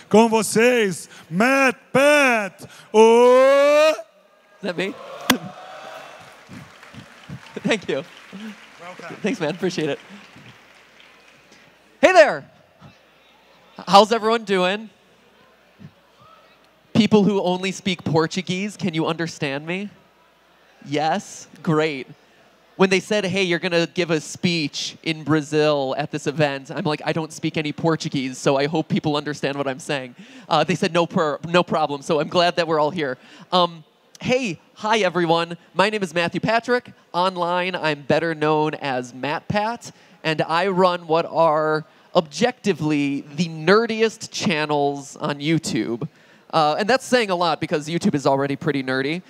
Com vocês, Matt Pat. Is that me? Thank you. Welcome. Thanks, man. Appreciate it. Hey there. How's everyone doing? People who only speak Portuguese, can you understand me? Yes? Great. When they said, hey, you're going to give a speech in Brazil at this event, I'm like, I don't speak any Portuguese, so I hope people understand what I'm saying. They said, no problem, so I'm glad that we're all here. Hey, hi, everyone. My name is Matthew Patrick. Online, I'm better known as Matt Pat, and I run what are objectively the nerdiest channels on YouTube. And that's saying a lot because YouTube is already pretty nerdy.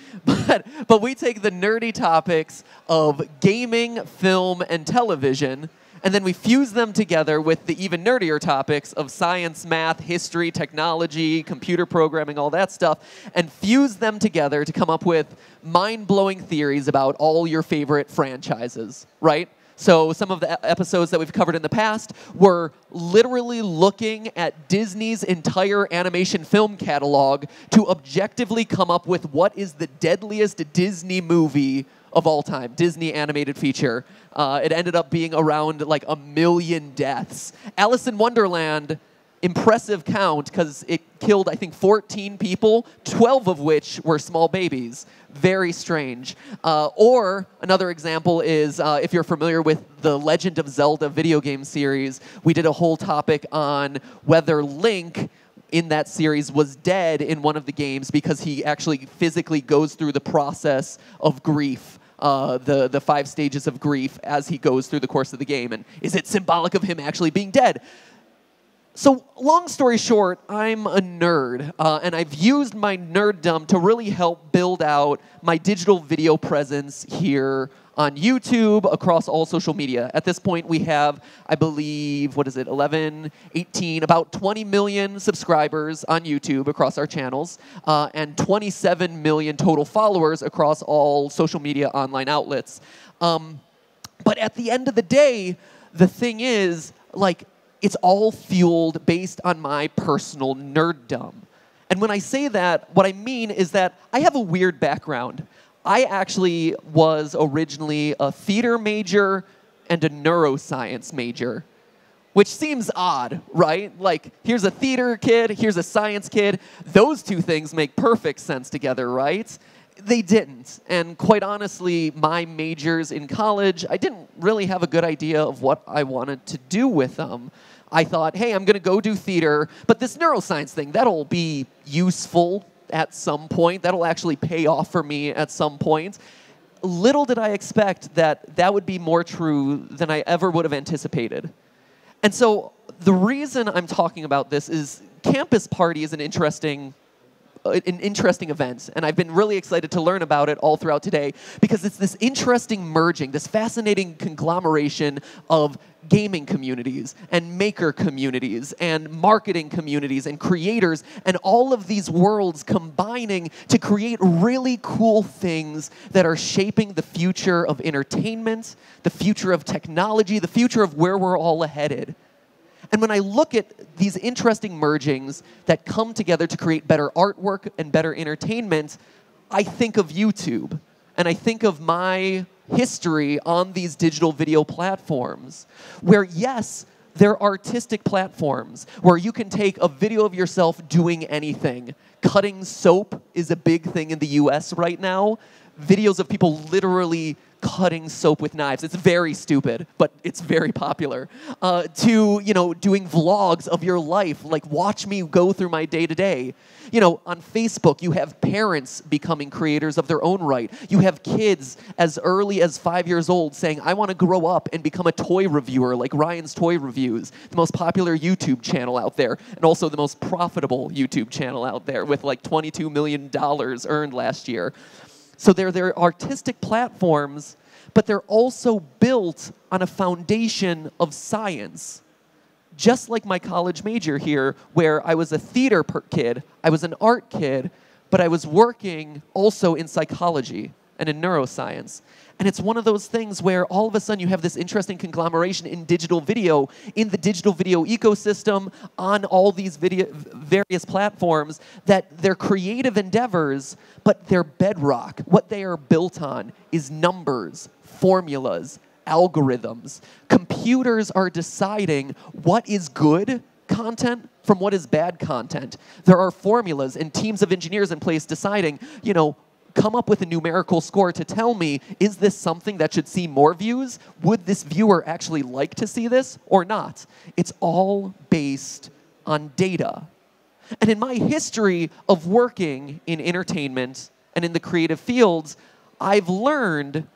But we take the nerdy topics of gaming, film, and television, and then we fuse them together with the even nerdier topics of science, math, history, technology, computer programming, all that stuff, and fuse them together to come up with mind-blowing theories about all your favorite franchises, right? So some of the episodes that we've covered in the past were literally looking at Disney's entire animation film catalog to objectively come up with what is the deadliest Disney movie of all time, Disney animated feature. It ended up being around like 1 million deaths. Alice in Wonderland, impressive count because it killed, I think, 14 people, 12 of which were small babies. Very strange. Or another example is, if you're familiar with the Legend of Zelda video game series, we did a whole topic on whether Link in that series was dead in one of the games because he actually physically goes through the process of grief, the 5 stages of grief as he goes through the course of the game. And is it symbolic of him actually being dead? So long story short, I'm a nerd, and I've used my nerddom to really help build out my digital video presence here on YouTube, across all social media. At this point, we have, I believe, 11, 18, about 20 million subscribers on YouTube across our channels, and 27 million total followers across all social media online outlets. But at the end of the day, the thing is, like, it's all fueled based on my personal nerddom. And when I say that, what I mean is that I have a weird background. I actually was originally a theater major and a neuroscience major, which seems odd, right? Like, here's a theater kid, here's a science kid. Those two things make perfect sense together, right? They didn't. And quite honestly, my majors in college, I didn't really have a good idea of what I wanted to do with them. I thought, hey, I'm going to go do theater, but this neuroscience thing, that'll be useful at some point. That'll actually pay off for me at some point. Little did I expect that that would be more true than I ever would have anticipated. And so the reason I'm talking about this is Campus Party is an interesting event, and I've been really excited to learn about it all throughout today because it's this interesting merging, this fascinating conglomeration of gaming communities and maker communities and marketing communities and creators, and all of these worlds combining to create really cool things that are shaping the future of entertainment, the future of technology, the future of where we're all headed. And when I look at these interesting mergings that come together to create better artwork and better entertainment, I think of YouTube. And I think of my history on these digital video platforms, where, yes, they're artistic platforms, where you can take a video of yourself doing anything. Cutting soap is a big thing in the US right now. Videos of people literally cutting soap with knives. It's very stupid, but it's very popular. To, doing vlogs of your life, like watch me go through my day-to-day. On Facebook, you have parents becoming creators of their own right. You have kids as early as 5 years old saying, I want to grow up and become a toy reviewer like Ryan's Toy Reviews, the most popular YouTube channel out there, and also the most profitable YouTube channel out there with like $22 million earned last year. So they're artistic platforms, but they're also built on a foundation of science. Just like my college major here, where I was a theater kid, I was an art kid, but I was working also in psychology. and in neuroscience. And it's one of those things where all of a sudden you have this interesting conglomeration in digital video, in the digital video ecosystem, on all these various platforms, that they're creative endeavors, but their bedrock, what they are built on, is numbers, formulas, algorithms. Computers are deciding what is good content from what is bad content. There are formulas and teams of engineers in place deciding, come up with a numerical score to tell me, is this something that should see more views? Would this viewer actually like to see this or not? It's all based on data. And in my history of working in entertainment and in the creative fields, I've learned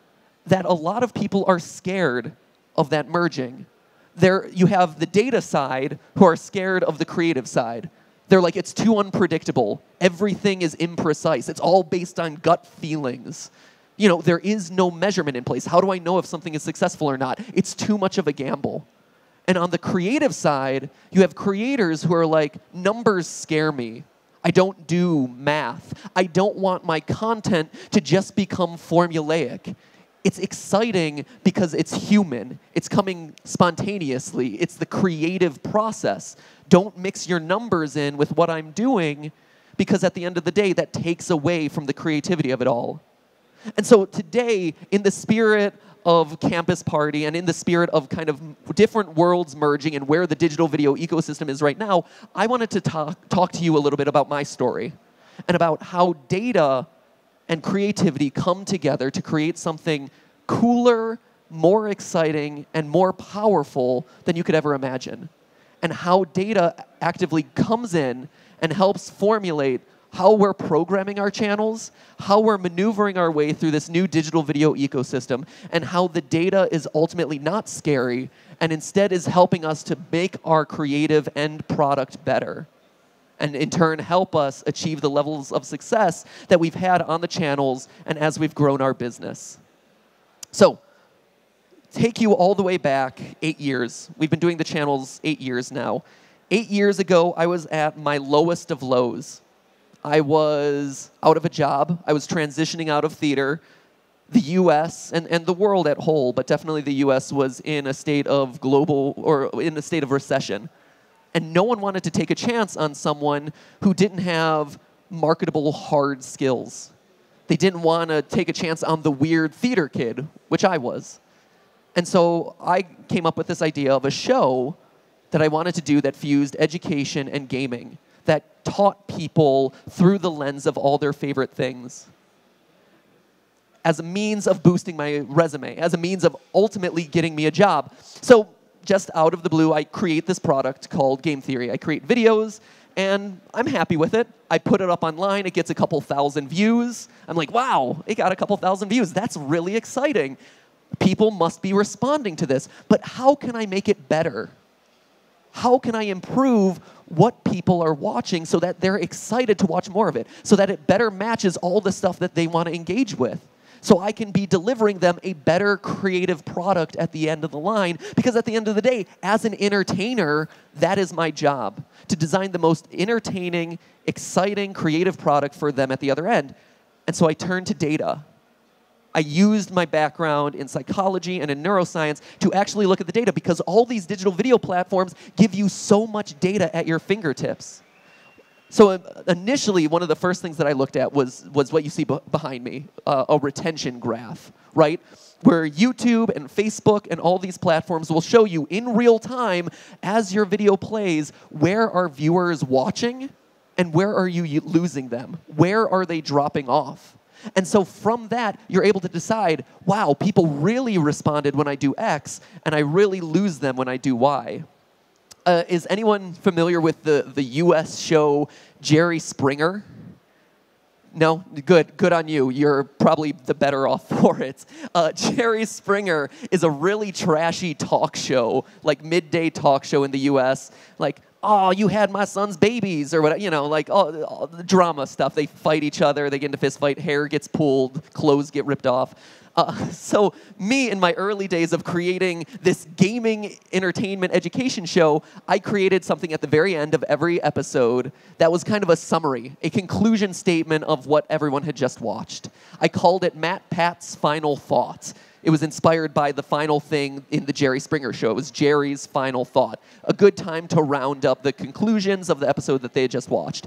that a lot of people are scared of that merging. You have the data side who are scared of the creative side. They're like, it's too unpredictable. Everything is imprecise. It's all based on gut feelings. There is no measurement in place. How do I know if something is successful or not? It's too much of a gamble. And on the creative side, you have creators who are like, numbers scare me. I don't do math. I don't want my content to just become formulaic. It's exciting because it's human. It's coming spontaneously. It's the creative process. Don't mix your numbers in with what I'm doing, because at the end of the day, that takes away from the creativity of it all. And so today, in the spirit of Campus Party and in the spirit of kind of different worlds merging and where the digital video ecosystem is right now, I wanted to talk to you a little bit about my story and about how data and creativity come together to create something cooler, more exciting, and more powerful than you could ever imagine. And how data actively comes in and helps formulate how we're programming our channels, how we're maneuvering our way through this new digital video ecosystem, and how the data is ultimately not scary and instead is helping us to make our creative end product better, and in turn help us achieve the levels of success that we've had on the channels and as we've grown our business. So, take you all the way back 8 years. We've been doing the channels 8 years now. 8 years ago, I was at my lowest of lows. I was out of a job. I was transitioning out of theater. The US and the world at whole, but definitely the US, was in a state of in a state of recession. And no one wanted to take a chance on someone who didn't have marketable hard skills. They didn't want to take a chance on the weird theater kid, which I was. And so I came up with this idea of a show that I wanted to do that fused education and gaming, that taught people through the lens of all their favorite things, as a means of boosting my resume, as a means of ultimately getting me a job. So just out of the blue, I create this product called Game Theory. I create videos, and I'm happy with it. I put it up online. It gets a couple thousand views. I'm like, wow, it got a couple thousand views. That's really exciting. People must be responding to this. But how can I make it better? How can I improve what people are watching so that they're excited to watch more of it, so that it better matches all the stuff that they want to engage with? So I can be delivering them a better creative product at the end of the line, because at the end of the day, as an entertainer, that is my job, to design the most entertaining, exciting, creative product for them at the other end. And so I turned to data. I used my background in psychology and in neuroscience to actually look at the data, because all these digital video platforms give you so much data at your fingertips. So initially, one of the first things that I looked at was what you see behind me, a retention graph, right? Where YouTube and Facebook and all these platforms will show you in real time, as your video plays, where are viewers watching and where are you losing them? Where are they dropping off? And so from that, you're able to decide, wow, people really responded when I do X, and I really lose them when I do Y. Is anyone familiar with the US show Jerry Springer? No? Good on you. You're probably the better off for it. Jerry Springer is a really trashy talk show, like midday talk show in the US. Like, oh, you had my son's babies, or whatever, like all the drama stuff. They fight each other, they get into a fist fight, hair gets pulled, clothes get ripped off. So me, in my early days of creating this gaming entertainment education show, I created something at the very end of every episode that was kind of a summary, a conclusion statement of what everyone had just watched. I called it Matt Pat's Final Thought. It was inspired by the final thing in the Jerry Springer show. It was Jerry's final thought. A good time to round up the conclusions of the episode that they had just watched.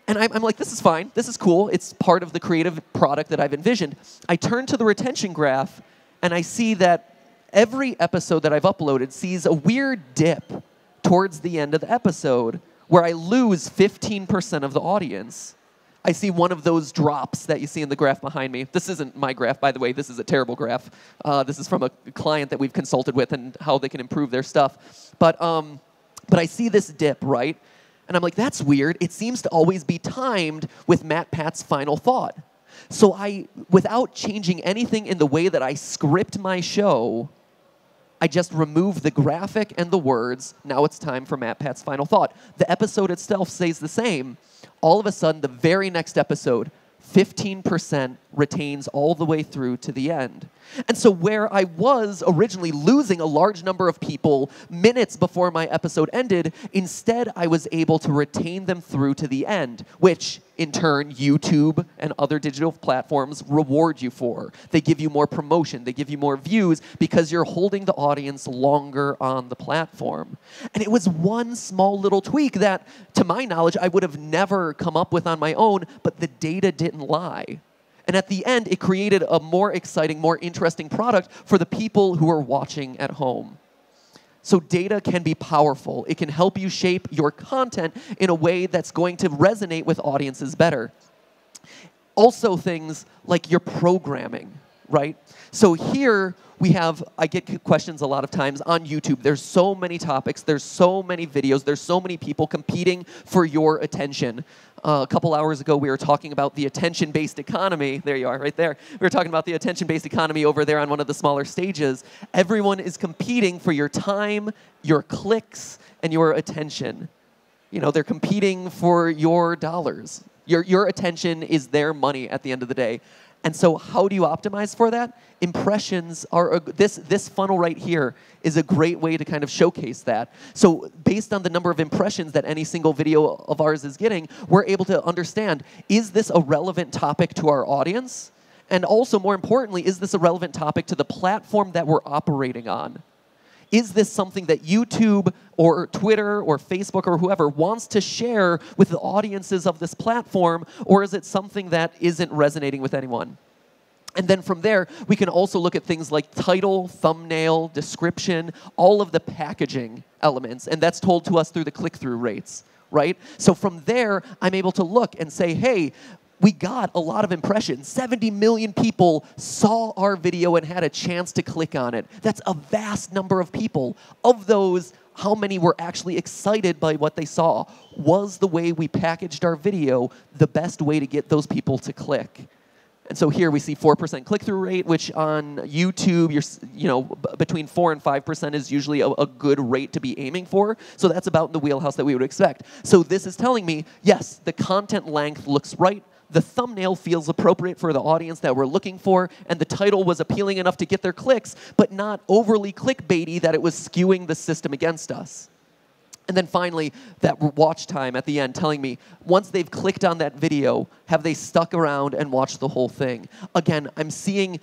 And I'm like, this is fine. This is cool. It's part of the creative product that I've envisioned. I turn to the retention graph, and I see that every episode that I've uploaded sees a weird dip towards the end of the episode where I lose 15% of the audience. I see one of those drops that you see in the graph behind me. This isn't my graph, by the way. This is a terrible graph. This is from a client that we've consulted with and how they can improve their stuff. But I see this dip, right? And I'm like, that's weird. It seems to always be timed with Matt Pat's final thought. So I, without changing anything in the way that I script my show, I just remove the graphic and the words. Now it's time for Matt Pat's final thought. The episode itself stays the same. All of a sudden, the very next episode, 15% retains all the way through to the end. And so where I was originally losing a large number of people minutes before my episode ended, instead I was able to retain them through to the end, which in turn YouTube and other digital platforms reward you for. They give you more promotion, they give you more views because you're holding the audience longer on the platform. And it was one small little tweak that, to my knowledge, I would have never come up with on my own, but the data didn't lie. And at the end, it created a more exciting, more interesting product for the people who are watching at home. So data can be powerful. It can help you shape your content in a way that's going to resonate with audiences better. Also things like your programming, right? So here we have, I get questions a lot of times on YouTube. There's so many topics, there's so many videos, there's so many people competing for your attention. A couple hours ago, we were talking about the attention-based economy. There you are, right there. We were talking about the attention-based economy over there on one of the smaller stages. Everyone is competing for your time, your clicks, and your attention. You know, they're competing for your dollars. Your attention is their money at the end of the day. And so how do you optimize for that? Impressions are, this funnel right here is a great way to kind of showcase that. So based on the number of impressions that any single video of ours is getting, we're able to understand, is this a relevant topic to our audience? And also, more importantly, is this a relevant topic to the platform that we're operating on? Is this something that YouTube or Twitter or Facebook or whoever wants to share with the audiences of this platform, or is it something that isn't resonating with anyone? And then from there, we can also look at things like title, thumbnail, description, all of the packaging elements, and that's told to us through the click-through rates, right? So from there, I'm able to look and say, hey, we got a lot of impressions. 70 million people saw our video and had a chance to click on it. That's a vast number of people. Of those, how many were actually excited by what they saw? Was the way we packaged our video the best way to get those people to click? And so here we see 4% click-through rate, which on YouTube, between 4 and 5% is usually a good rate to be aiming for. So that's about in the wheelhouse that we would expect. So this is telling me, yes, the content length looks right. The thumbnail feels appropriate for the audience that we're looking for, and the title was appealing enough to get their clicks, but not overly clickbaity that it was skewing the system against us. And then finally, that watch time at the end telling me, once they've clicked on that video, have they stuck around and watched the whole thing? Again, I'm seeing,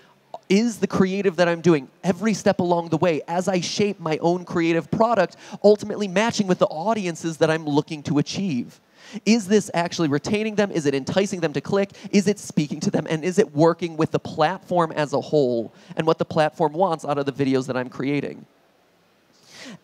is the creative that I'm doing every step along the way as I shape my own creative product ultimately matching with the audiences that I'm looking to achieve? Is this actually retaining them? Is it enticing them to click? Is it speaking to them? And is it working with the platform as a whole and what the platform wants out of the videos that I'm creating?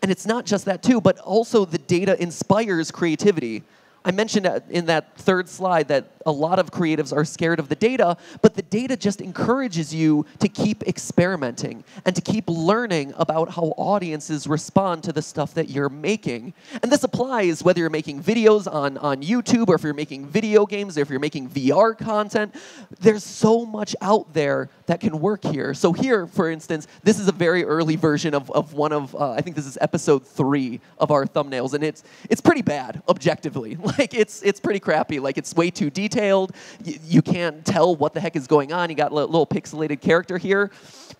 And it's not just that too, but also the data inspires creativity. I mentioned in that third slide that a lot of creatives are scared of the data, but the data just encourages you to keep experimenting and to keep learning about how audiences respond to the stuff that you're making. And this applies whether you're making videos on YouTube or if you're making video games or if you're making VR content. There's so much out there that can work here. So here, for instance, this is a very early version of one of, I think this is episode 3 of our thumbnails, and it's pretty bad, objectively. Like, it's pretty crappy. Like, it's way too detailed. You can't tell what the heck is going on. You got a little pixelated character here.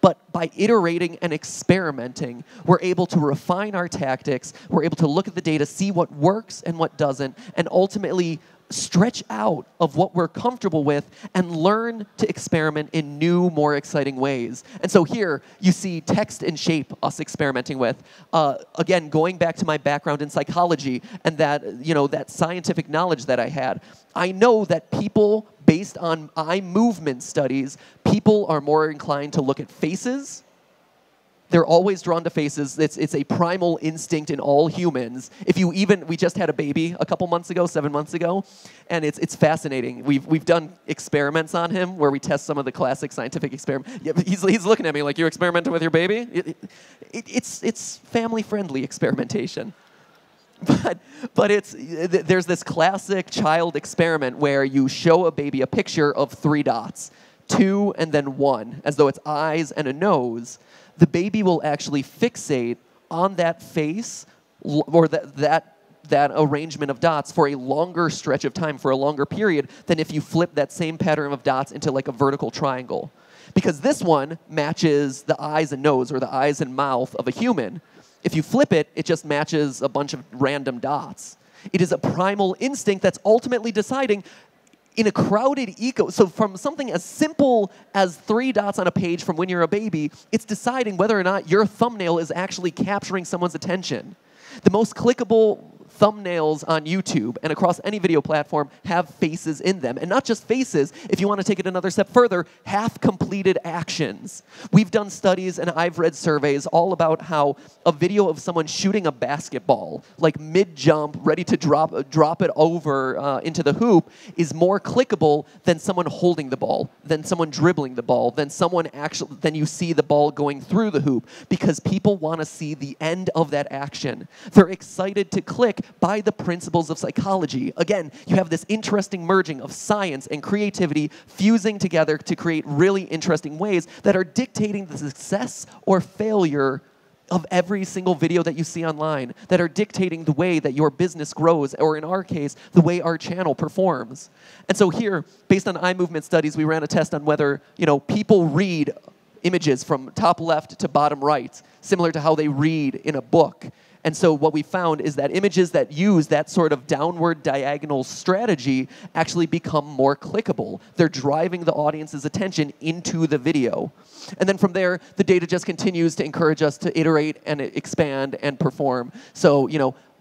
But by iterating and experimenting, we're able to refine our tactics. We're able to look at the data, see what works and what doesn't, and ultimately stretch out of what we're comfortable with and learn to experiment in new, more exciting ways. And so here, you see text and shape us experimenting with. Again, going back to my background in psychology and that, that scientific knowledge that I had, I know that people, based on eye movement studies, people are more inclined to look at faces. They're always drawn to faces. It's a primal instinct in all humans. We just had a baby a couple months ago, 7 months ago, and it's fascinating. We've done experiments on him where we test some of the classic scientific experiments. Yeah, he's looking at me like, you're experimenting with your baby? It's family-friendly experimentation. But there's this classic child experiment where you show a baby a picture of 3 dots, 2 and then 1, as though it's eyes and a nose. The baby will actually fixate on that face or that arrangement of dots for a longer stretch of time, for a longer period, than if you flip that same pattern of dots into like a vertical triangle. Because this one matches the eyes and nose, or the eyes and mouth of a human. If you flip it, it just matches a bunch of random dots. It is a primal instinct that's ultimately deciding, in a crowded so from something as simple as 3 dots on a page from when you're a baby, it's deciding whether or not your thumbnail is actually capturing someone's attention. The most clickable thumbnails on YouTube and across any video platform have faces in them. And not just faces, if you want to take it another step further, half-completed actions. We've done studies and I've read surveys all about how a video of someone shooting a basketball, like mid-jump, ready to drop it over into the hoop, is more clickable than someone holding the ball, than someone dribbling the ball, than you see the ball going through the hoop, because people want to see the end of that action. They're excited to click by the principles of psychology. Again, you have this interesting merging of science and creativity fusing together to create really interesting ways that are dictating the success or failure of every single video that you see online, that are dictating the way that your business grows, or in our case, the way our channel performs. And so here, based on eye movement studies, we ran a test on whether, people read images from top left to bottom right, similar to how they read in a book. And so what we found is that images that use that sort of downward diagonal strategy actually become more clickable. They're driving the audience's attention into the video. And then from there, the data just continues to encourage us to iterate and expand and perform. So,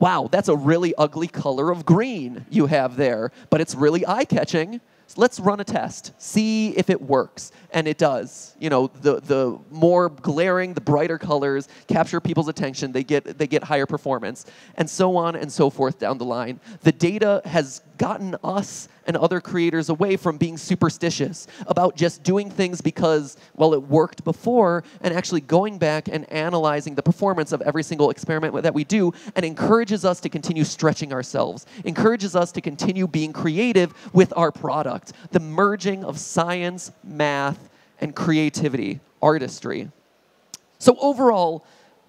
wow, that's a really ugly color of green you have there, but it's really eye-catching. So let's run a test, see if it works. And it does. The more glaring, the brighter colors capture people's attention. They get higher performance, and so on and so forth down the line. The data has gotten us and other creators away from being superstitious about just doing things because, well, it worked before, and actually going back and analyzing the performance of every single experiment that we do, and encourages us to continue stretching ourselves, encourages us to continue being creative with our product. The merging of science, math, and creativity, artistry. So overall,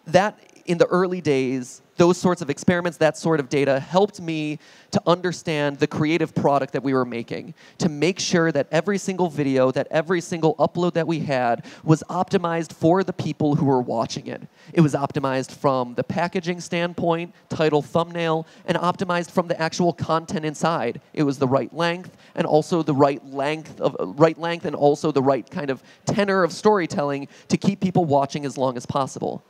that in the early days, those sorts of experiments, that sort of data helped me to understand the creative product that we were making, to make sure that every single video, that every single upload that we had was optimized for the people who were watching it. It was optimized from the packaging standpoint, title, thumbnail, and optimized from the actual content inside. It was the right length, and also the right length, and also the right kind of tenor of storytelling to keep people watching as long as possible.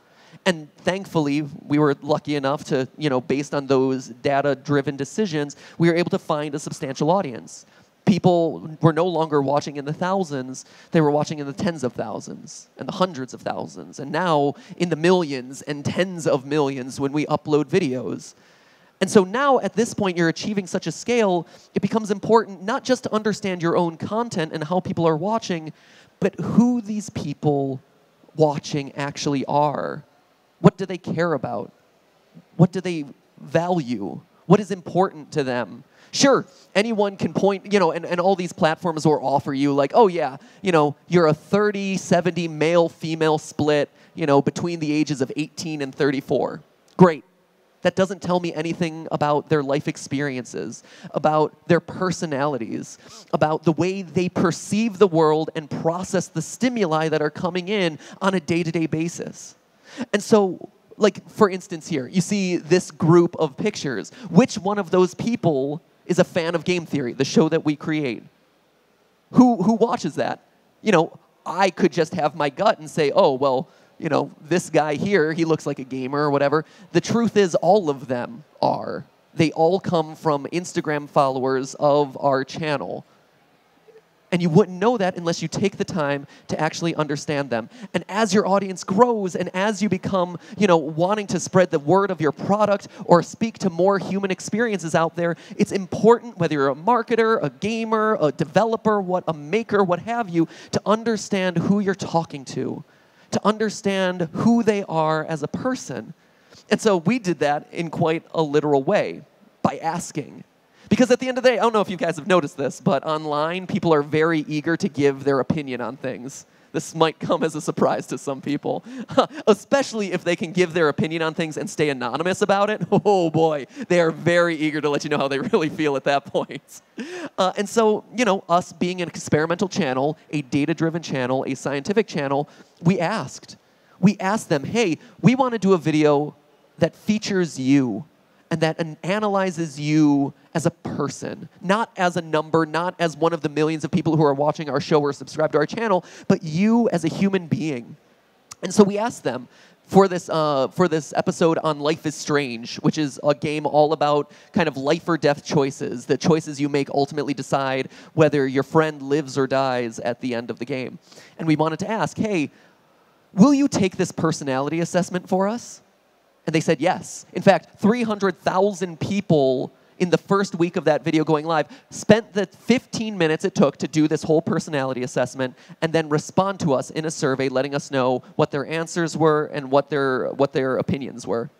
And thankfully, we were lucky enough to, based on those data-driven decisions, we were able to find a substantial audience. People were no longer watching in the thousands, they were watching in the tens of thousands and the hundreds of thousands, and now in the millions and tens of millions when we upload videos. And so now, at this point, you're achieving such a scale, it becomes important not just to understand your own content and how people are watching, but who these people watching actually are. What do they care about? What do they value? What is important to them? Sure, anyone can point, and all these platforms will offer you like, oh yeah, you're a 30-70 male-female split, between the ages of 18 and 34. Great. That doesn't tell me anything about their life experiences, about their personalities, about the way they perceive the world and process the stimuli that are coming in on a day-to-day basis. And so, like, for instance here, you see this group of pictures. Which one of those people is a fan of game theory, the show that we create? Who watches that? You know, I could just have my gut and say, oh, well, you know, this guy here, he looks like a gamer or whatever. The truth is all of them are. They all come from Instagram followers of our channel. And you wouldn't know that unless you take the time to actually understand them. And as your audience grows and as you become, you know, wanting to spread the word of your product or speak to more human experiences out there, it's important, whether you're a marketer, a gamer, a developer, a maker, what have you, to understand who you're talking to understand who they are as a person. And so we did that in quite a literal way by asking. Because at the end of the day, I don't know if you guys have noticed this, but online, people are very eager to give their opinion on things. This might come as a surprise to some people, especially if they can give their opinion on things and stay anonymous about it. Oh boy, they are very eager to let you know how they really feel at that point. And so, you know, us being an experimental channel, a data-driven channel, a scientific channel, we asked them, hey, we want to do a video that features you and that analyzes you as a person, not as a number, not as one of the millions of people who are watching our show or subscribed to our channel, but you as a human being. And so we asked them for this episode on Life is Strange, which is a game all about kind of life or death choices. The choices you make ultimately decide whether your friend lives or dies at the end of the game. And we wanted to ask, hey, will you take this personality assessment for us? And they said yes. In fact, 300,000 people in the first week of that video going live spent the 15 minutes it took to do this whole personality assessment and then respond to us in a survey letting us know what their answers were and what their opinions were.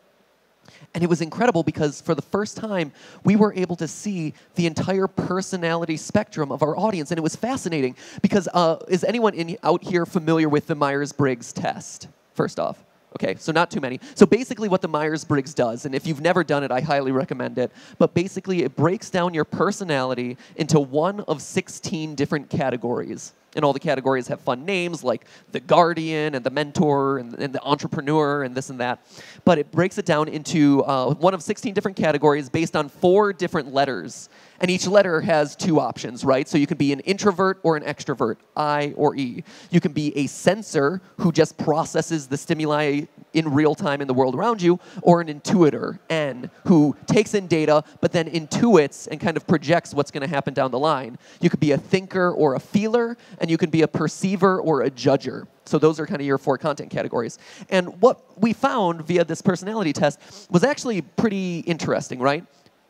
And it was incredible because for the first time, we were able to see the entire personality spectrum of our audience. And it was fascinating because is anyone out here familiar with the Myers-Briggs test, first off? Okay, so not too many. So basically what the Myers-Briggs does, and if you've never done it, I highly recommend it, but basically it breaks down your personality into one of 16 different categories. And all the categories have fun names like the guardian and the mentor and the entrepreneur and this and that. But it breaks it down into one of 16 different categories based on 4 different letters. And each letter has 2 options, right? So you can be an introvert or an extrovert, I or E. You can be a sensor who just processes the stimuli in real time in the world around you, or an intuitor, N, who takes in data but then intuits and kind of projects what's going to happen down the line. You could be a thinker or a feeler, and you can be a perceiver or a judger. So those are kind of your 4 content categories. And what we found via this personality test was actually pretty interesting, right?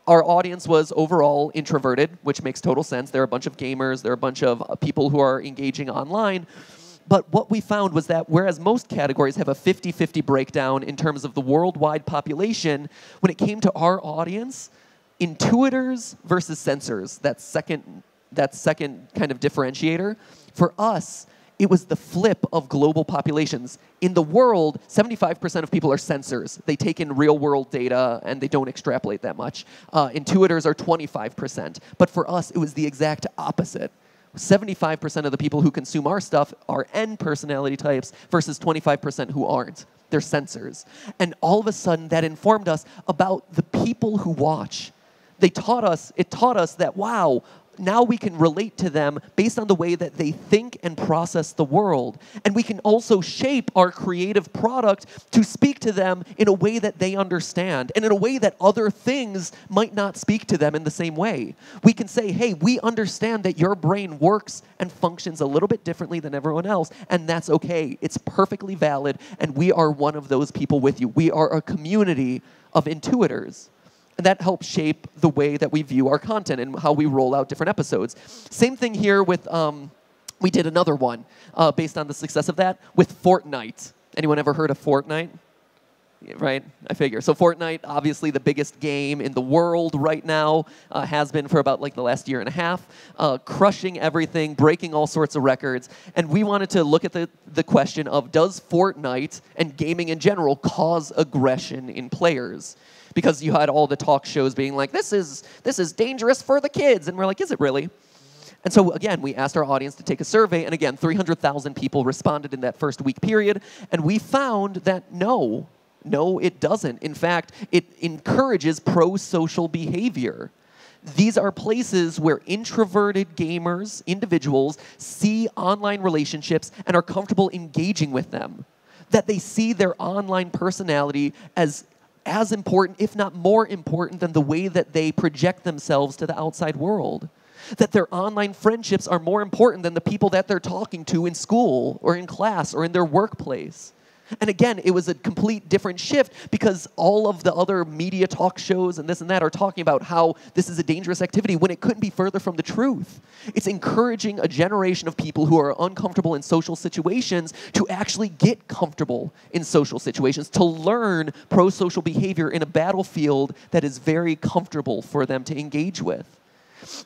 Our audience was overall introverted, which makes total sense. There are a bunch of gamers. There are a bunch of people who are engaging online. But what we found was that whereas most categories have a 50-50 breakdown in terms of the worldwide population, when it came to our audience, intuitors versus sensors, that second kind of differentiator, for us, it was the flip of global populations. In the world, 75% of people are sensors. They take in real-world data, and they don't extrapolate that much. Intuitors are 25%. But for us, it was the exact opposite. 75% of the people who consume our stuff are N personality types versus 25% who aren't. They're sensors. And all of a sudden, that informed us about the people who watch. It taught us that, wow, now we can relate to them based on the way that they think and process the world. And we can also shape our creative product to speak to them in a way that they understand and in a way that other things might not speak to them in the same way. We can say, hey, we understand that your brain works and functions a little bit differently than everyone else, and that's okay. It's perfectly valid, and we are one of those people with you. We are a community of intuitors. And that helps shape the way that we view our content and how we roll out different episodes. Same thing here with, we did another one based on the success of that with Fortnite. Anyone ever heard of Fortnite? Yeah, right, I figure. So Fortnite, obviously the biggest game in the world right now, has been for about like the last year and a half, crushing everything, breaking all sorts of records. And we wanted to look at the question of, does Fortnite and gaming in general cause aggression in players? because you had all the talk shows being like, this is dangerous for the kids. And we're like, is it really? And so, again, we asked our audience to take a survey. And again, 300,000 people responded in that first week period. And we found that no, it doesn't. In fact, it encourages pro-social behavior. These are places where introverted gamers, individuals, see online relationships and are comfortable engaging with them. That they see their online personality as important, if not more important, than the way that they project themselves to the outside world. That their online friendships are more important than the people that they're talking to in school or in class or in their workplace. And again, it was a complete different shift because all of the other media talk shows and this and that are talking about how this is a dangerous activity when it couldn't be further from the truth. It's encouraging a generation of people who are uncomfortable in social situations to actually get comfortable in social situations, to learn pro-social behavior in a battlefield that is very comfortable for them to engage with.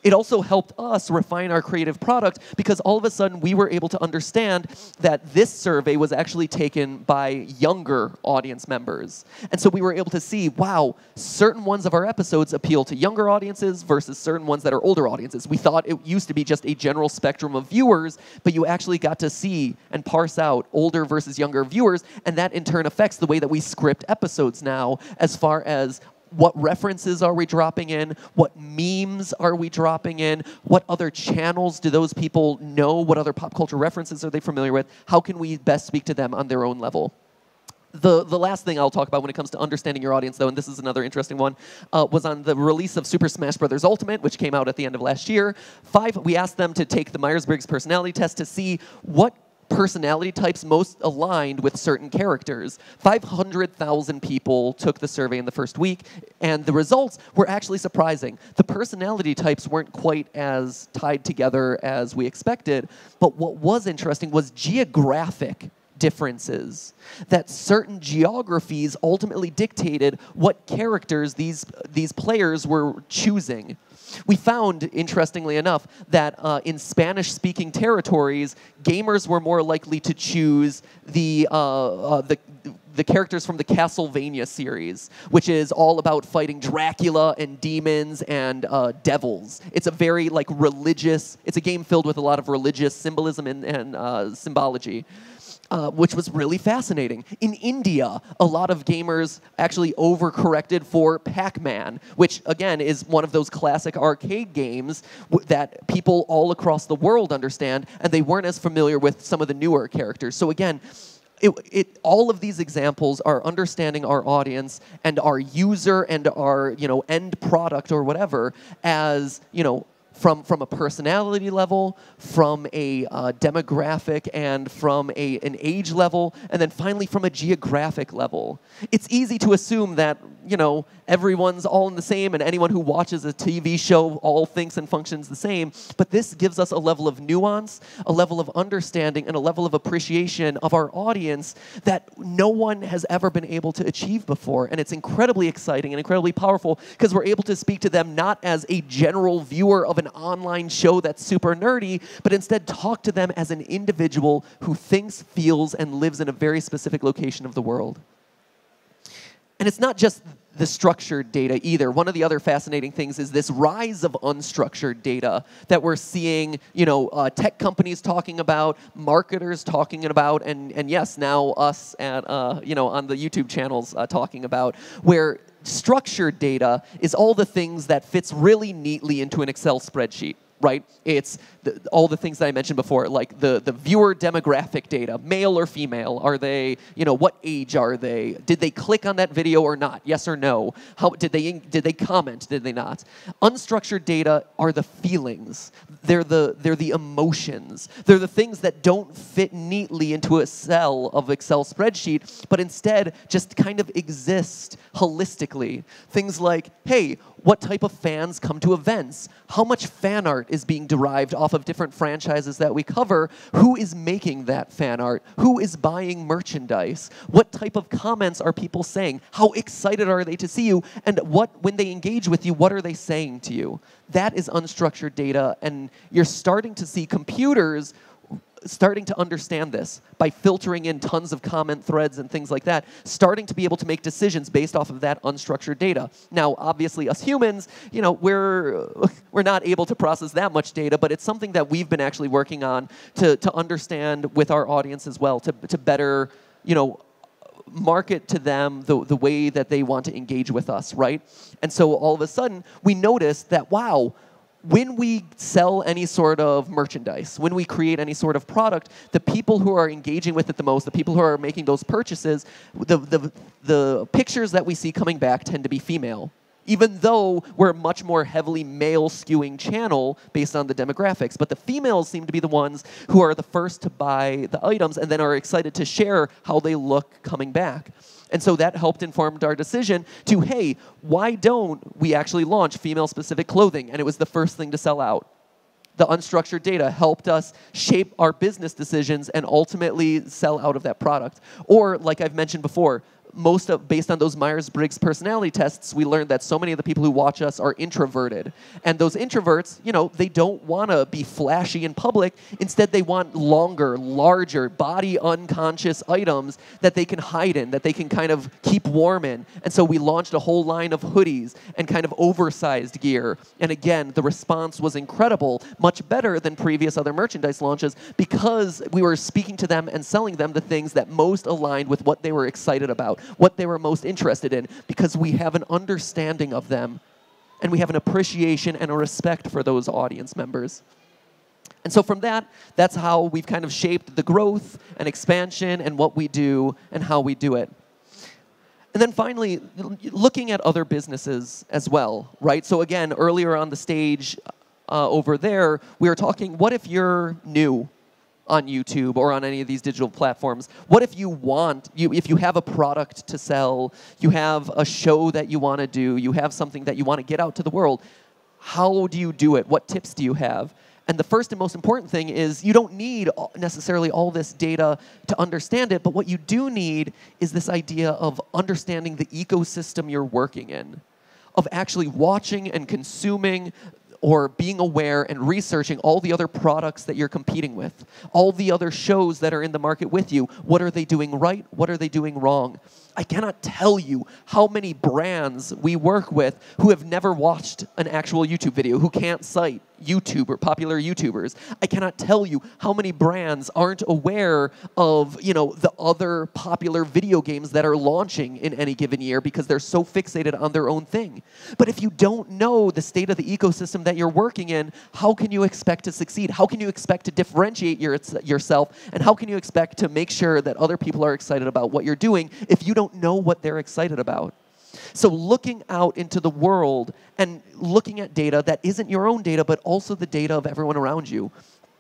It also helped us refine our creative product because all of a sudden we were able to understand that this survey was actually taken by younger audience members. And so we were able to see, wow, certain ones of our episodes appeal to younger audiences versus certain ones that are older audiences. We thought it used to be just a general spectrum of viewers, but you actually got to see and parse out older versus younger viewers, and that in turn affects the way that we script episodes now as far as what references are we dropping in? What memes are we dropping in? What other channels do those people know? What other pop culture references are they familiar with? How can we best speak to them on their own level? The last thing I'll talk about when it comes to understanding your audience, though, and this is another interesting one, was on the release of Super Smash Bros. Ultimate, which came out at the end of last year. We asked them to take the Myers-Briggs personality test to see what personality types most aligned with certain characters. 500,000 people took the survey in the first week, and the results were actually surprising. The personality types weren't quite as tied together as we expected, but what was interesting was geographic differences. That certain geographies ultimately dictated what characters these players were choosing. We found, interestingly enough, that in Spanish-speaking territories, gamers were more likely to choose the characters from the Castlevania series, which is all about fighting Dracula and demons and devils. It's a very religious. It's a game filled with a lot of religious symbolism and symbology. Which was really fascinating. In India, a lot of gamers actually overcorrected for Pac-Man, which, again, is one of those classic arcade games that people all across the world understand, and they weren't as familiar with some of the newer characters. So again, all of these examples are understanding our audience and our user and our end product or whatever as from a personality level, from a demographic, and from an age level, and then finally from a geographic level. It's easy to assume that, everyone's all in the same, and anyone who watches a TV show all thinks and functions the same, but this gives us a level of nuance, a level of understanding, and a level of appreciation of our audience that no one has ever been able to achieve before, and it's incredibly exciting and incredibly powerful because we're able to speak to them not as a general viewer of an online show that's super nerdy, but instead talk to them as an individual who thinks, feels, and lives in a very specific location of the world. And it's not just the structured data either. One of the other fascinating things is this rise of unstructured data that we're seeing, tech companies talking about, marketers talking about, and yes, now us at, on the YouTube channels talking about, where structured data is all the things that fits really neatly into an Excel spreadsheet. Right? It's all the things that I mentioned before, like the viewer demographic data, male or female. Are they, what age are they? Did they click on that video or not? Yes or no? How did they comment? Did they not? Unstructured data are the feelings. They're the emotions. They're the things that don't fit neatly into a cell of Excel spreadsheet, but instead just kind of exist holistically. Things like, hey, what type of fans come to events? How much fan art is being derived off of different franchises that we cover? Who is making that fan art? Who is buying merchandise? What type of comments are people saying? How excited are they to see you? And when they engage with you, what are they saying to you? That is unstructured data, and you're starting to see computers starting to understand this by filtering in tons of comment threads and things like that, starting to be able to make decisions based off of that unstructured data. Now, obviously, us humans, we're not able to process that much data, but it's something that we've been actually working on to understand with our audience as well, to better, market to them the way that they want to engage with us, right? And so all of a sudden, we noticed that, wow, when we sell any sort of merchandise, when we create any sort of product, the people who are engaging with it the most, the people who are making those purchases, the pictures that we see coming back tend to be female. Even though we're a much more heavily male-skewing channel based on the demographics. But the females seem to be the ones who are the first to buy the items and then are excited to share how they look coming back. And so that helped inform our decision to, hey, why don't we actually launch female-specific clothing? And it was the first thing to sell out. The unstructured data helped us shape our business decisions and ultimately sell out of that product. Or, like I've mentioned before, based on those Myers-Briggs personality tests, we learned that so many of the people who watch us are introverted. And those introverts, they don't want to be flashy in public. Instead, they want longer, larger, body unconscious items that they can hide in, that they can kind of keep warm in. And so we launched a whole line of hoodies and kind of oversized gear. And again, the response was incredible, much better than previous other merchandise launches, because we were speaking to them and selling them the things that most aligned with what they were excited about, what they were most interested in, because we have an understanding of them and we have an appreciation and a respect for those audience members. And so from that's how we've kind of shaped the growth and expansion and what we do and how we do it. And then finally, looking at other businesses as well, right? So again, earlier on the stage over there, we were talking, what if you're new on YouTube or on any of these digital platforms? What if if you have a product to sell, you have a show that you want to do, you have something that you want to get out to the world, how do you do it? What tips do you have? And the first and most important thing is you don't need necessarily all this data to understand it, but what you do need is this idea of understanding the ecosystem you're working in, of actually watching and consuming or being aware and researching all the other products that you're competing with, all the other shows that are in the market with you. What are they doing right? What are they doing wrong? I cannot tell you how many brands we work with who have never watched an actual YouTube video, who can't cite YouTube or popular YouTubers. I cannot tell you how many brands aren't aware of, the other popular video games that are launching in any given year because they're so fixated on their own thing. But if you don't know the state of the ecosystem that you're working in, how can you expect to succeed? How can you expect to differentiate yourself? And how can you expect to make sure that other people are excited about what you're doing if you don't know what they're excited about? So looking out into the world and looking at data that isn't your own data, but also the data of everyone around you.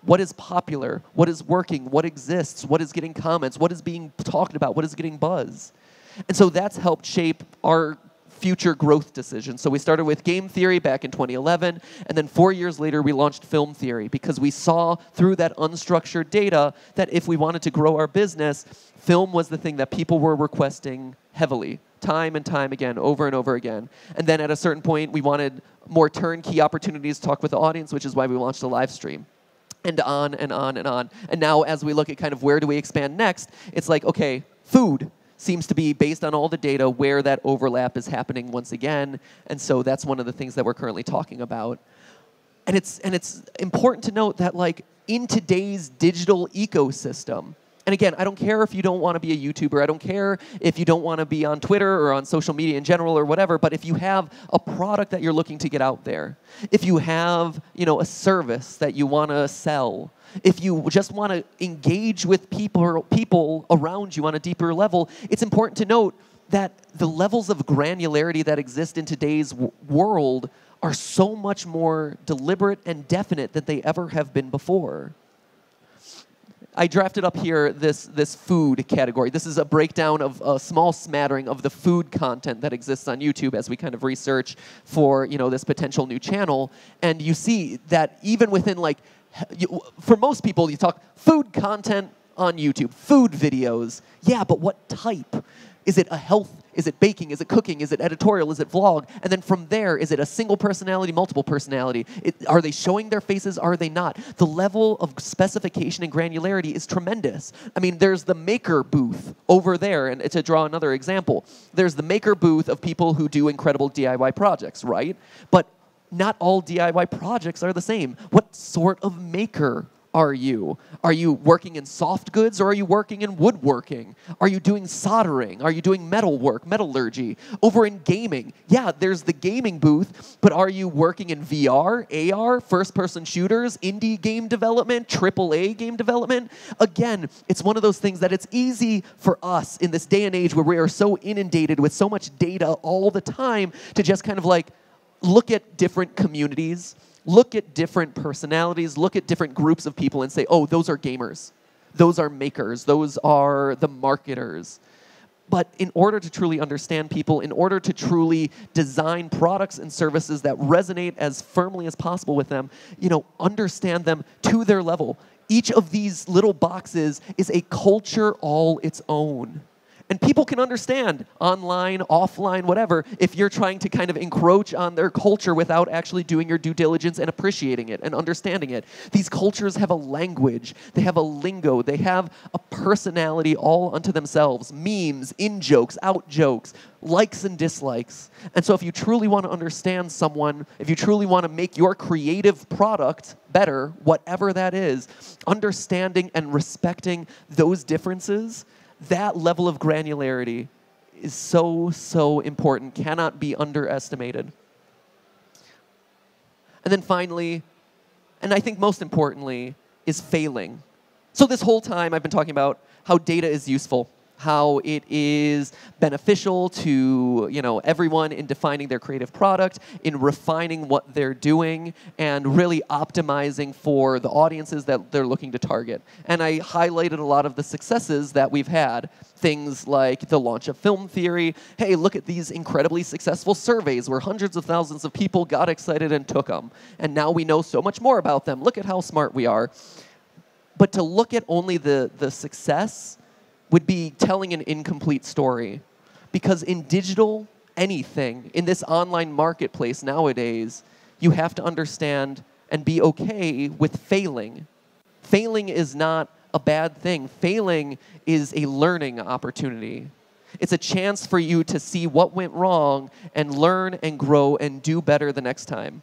What is popular? What is working? What exists? What is getting comments? What is being talked about? What is getting buzz? And so that's helped shape our future growth decisions. So we started with game theory back in 2011, and then 4 years later we launched film theory because we saw through that unstructured data that if we wanted to grow our business, film was the thing that people were requesting heavily, time and time again, over and over again. And then at a certain point, we wanted more turnkey opportunities to talk with the audience, which is why we launched a live stream. And on and on and on. And now as we look at kind of where do we expand next, it's like, okay, food seems to be, based on all the data, where that overlap is happening once again. And so that's one of the things that we're currently talking about. And it's important to note that, like, in today's digital ecosystem, and again, I don't care if you don't want to be a YouTuber. I don't care if you don't want to be on Twitter or on social media in general or whatever. But if you have a product that you're looking to get out there, if you have, a service that you want to sell, if you just want to engage with people around you on a deeper level, it's important to note that the levels of granularity that exist in today's world are so much more deliberate and definite than they ever have been before. I drafted up here this food category. This is a breakdown of a small smattering of the food content that exists on YouTube as we kind of research for this potential new channel. And you see that even within, like, for most people, you talk food content on YouTube, food videos. Yeah, but what type? Is it a health? Is it baking? Is it cooking? Is it editorial? Is it vlog? And then from there, is it a single personality, multiple personality? Are they showing their faces? Are they not? The level of specification and granularity is tremendous. I mean, there's the maker booth over there, and to draw another example, there's the maker booth of people who do incredible DIY projects, right? But not all DIY projects are the same. What sort of maker are you? Are you working in soft goods, or are you working in woodworking? Are you doing soldering? Are you doing metal work, metallurgy? Over in gaming, yeah, there's the gaming booth, but are you working in VR, AR, first-person shooters, indie game development, AAA game development? Again, it's one of those things that it's easy for us in this day and age where we are so inundated with so much data all the time to just kind of like look at different communities, look at different personalities, look at different groups of people and say, oh, those are gamers. Those are makers. Those are the marketers. But in order to truly understand people, in order to truly design products and services that resonate as firmly as possible with them, understand them to their level. Each of these little boxes is a culture all its own. And people can understand online, offline, whatever, if you're trying to kind of encroach on their culture without actually doing your due diligence and appreciating it and understanding it. These cultures have a language, they have a lingo, they have a personality all unto themselves. Memes, in-jokes, out-jokes, likes and dislikes. And so if you truly want to understand someone, if you truly want to make your creative product better, whatever that is, understanding and respecting those differences, that level of granularity is so, so important, cannot be underestimated. And then finally, and I think most importantly, is failing. So this whole time I've been talking about how data is useful, how it is beneficial to everyone in defining their creative product, in refining what they're doing, and really optimizing for the audiences that they're looking to target. And I highlighted a lot of the successes that we've had. Things like the launch of Film Theory. Hey, look at these incredibly successful surveys where hundreds of thousands of people got excited and took them. And now we know so much more about them. Look at how smart we are. But to look at only the success would be telling an incomplete story. Because in digital anything, in this online marketplace nowadays, you have to understand and be okay with failing. Failing is not a bad thing. Failing is a learning opportunity. It's a chance for you to see what went wrong and learn and grow and do better the next time.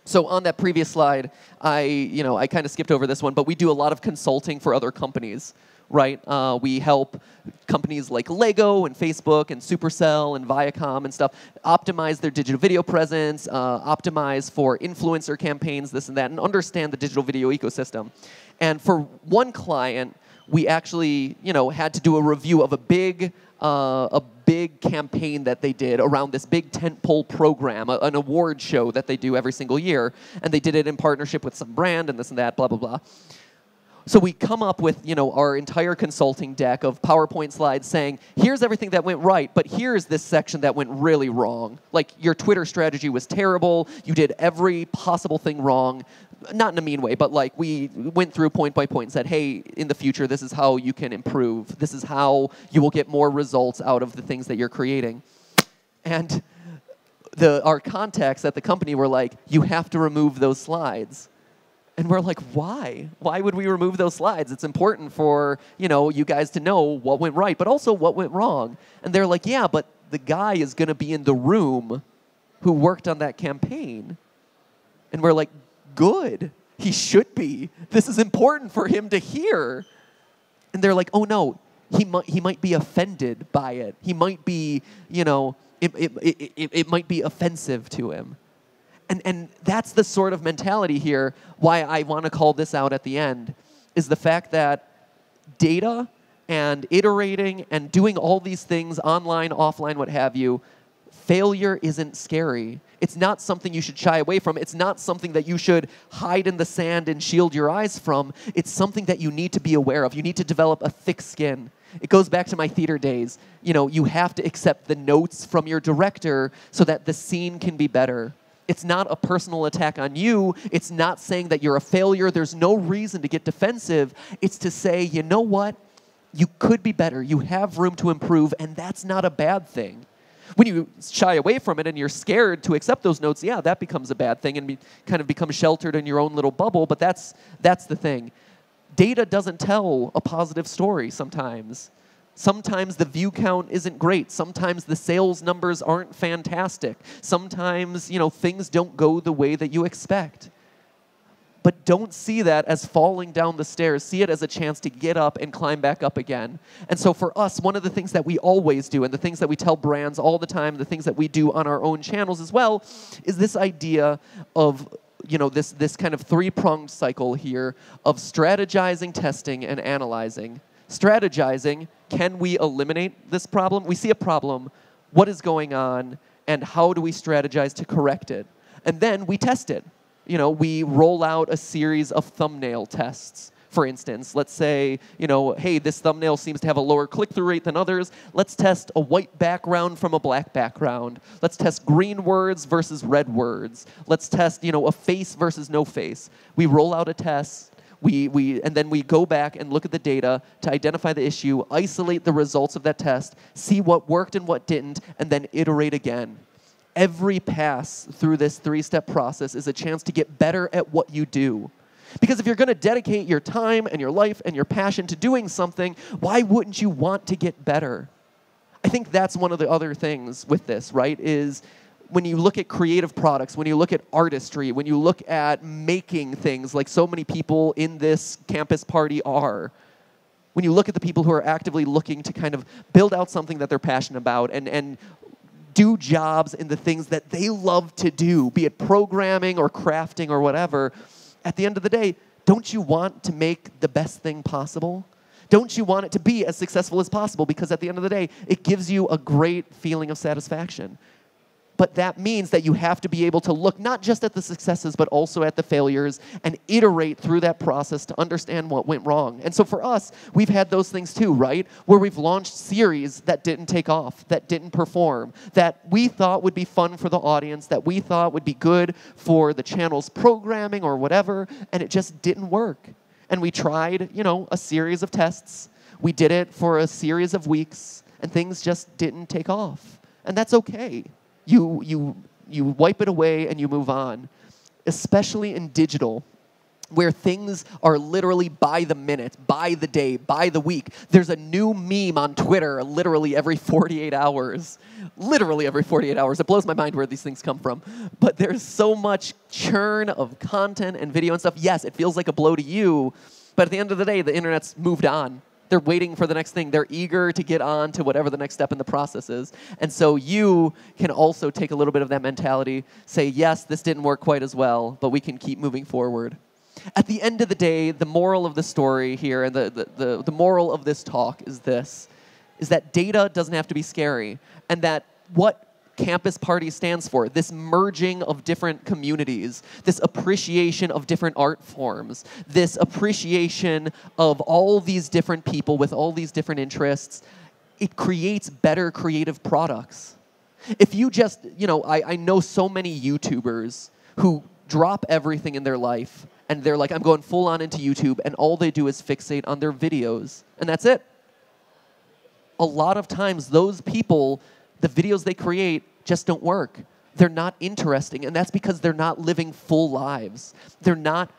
So on that previous slide, I kind of skipped over this one, but we do a lot of consulting for other companies. Right? We help companies like Lego and Facebook and Supercell and Viacom and stuff optimize their digital video presence, optimize for influencer campaigns, this and that, and understand the digital video ecosystem. And for one client, we actually, had to do a review of a big campaign that they did around this big tentpole program, an award show that they do every single year, and they did it in partnership with some brand and this and that, blah, blah, blah. So we come up with, our entire consulting deck of PowerPoint slides saying, here's everything that went right, but here's this section that went really wrong. Like, your Twitter strategy was terrible. You did every possible thing wrong. Not in a mean way, but like we went through point by point and said, hey, in the future, this is how you can improve. This is how you will get more results out of the things that you're creating. And our contacts at the company were like, you have to remove those slides. And we're like, why? Why would we remove those slides? It's important for, you guys to know what went right, but also what went wrong. And they're like, yeah, but the guy is going to be in the room who worked on that campaign. And we're like, good. He should be. This is important for him to hear. And they're like, oh, no, he might be offended by it. He might be, it might be offensive to him. And that's the sort of mentality here, why I want to call this out at the end, is the fact that data and iterating and doing all these things online, offline, what have you, failure isn't scary. It's not something you should shy away from. It's not something that you should hide in the sand and shield your eyes from. It's something that you need to be aware of. You need to develop a thick skin. It goes back to my theater days. You have to accept the notes from your director so that the scene can be better. It's not a personal attack on you. It's not saying that you're a failure. There's no reason to get defensive. It's to say, you know what? You could be better. You have room to improve, and that's not a bad thing. When you shy away from it and you're scared to accept those notes, yeah, that becomes a bad thing and kind of become sheltered in your own little bubble, but that's the thing. Data doesn't tell a positive story sometimes. Sometimes the view count isn't great. Sometimes the sales numbers aren't fantastic. Sometimes, things don't go the way that you expect. But don't see that as falling down the stairs. See it as a chance to get up and climb back up again. And so for us, one of the things that we always do, and the things that we tell brands all the time, the things that we do on our own channels as well, is this idea of this kind of three-pronged cycle here of strategizing, testing, and analyzing. Strategizing, can we eliminate this problem? We see a problem, what is going on, and how do we strategize to correct it? And then we test it. We roll out a series of thumbnail tests. For instance, let's say, hey, this thumbnail seems to have a lower click-through rate than others. Let's test a white background from a black background. Let's test green words versus red words. Let's test, a face versus no face. We roll out a test. And then we go back and look at the data to identify the issue, isolate the results of that test, see what worked and what didn't, and then iterate again. Every pass through this three-step process is a chance to get better at what you do. Because if you're going to dedicate your time and your life and your passion to doing something, why wouldn't you want to get better? I think that's one of the other things with this, right, is when you look at creative products, when you look at artistry, when you look at making things like so many people in this campus party are, when you look at the people who are actively looking to kind of build out something that they're passionate about and do jobs in the things that they love to do, be it programming or crafting or whatever, at the end of the day, don't you want to make the best thing possible? Don't you want it to be as successful as possible? Because at the end of the day, it gives you a great feeling of satisfaction. But that means that you have to be able to look not just at the successes, but also at the failures and iterate through that process to understand what went wrong. And so for us, we've had those things too, right? Where we've launched series that didn't take off, that didn't perform, that we thought would be fun for the audience, that we thought would be good for the channel's programming or whatever, and it just didn't work. And we tried, a series of tests. We did it for a series of weeks, and things just didn't take off. And that's okay. You wipe it away and you move on, especially in digital, where things are literally by the minute, by the day, by the week. There's a new meme on Twitter literally every 48 hours. Literally every 48 hours. It blows my mind where these things come from. But there's so much churn of content and video and stuff. Yes, it feels like a blow to you, but at the end of the day, the internet's moved on. They're waiting for the next thing. They're eager to get on to whatever the next step in the process is. And so you can also take a little bit of that mentality, say, yes, this didn't work quite as well, but we can keep moving forward. At the end of the day, the moral of the story here and the moral of this talk is this, is that data doesn't have to be scary, and that what Campus Party stands for, this merging of different communities, this appreciation of different art forms, this appreciation of all these different people with all these different interests, it creates better creative products. If you just, I know so many YouTubers who drop everything in their life and they're like, I'm going full on into YouTube, and all they do is fixate on their videos, and that's it. A lot of times those people, the videos they create just don't work. They're not interesting, and that's because they're not living full lives. They're not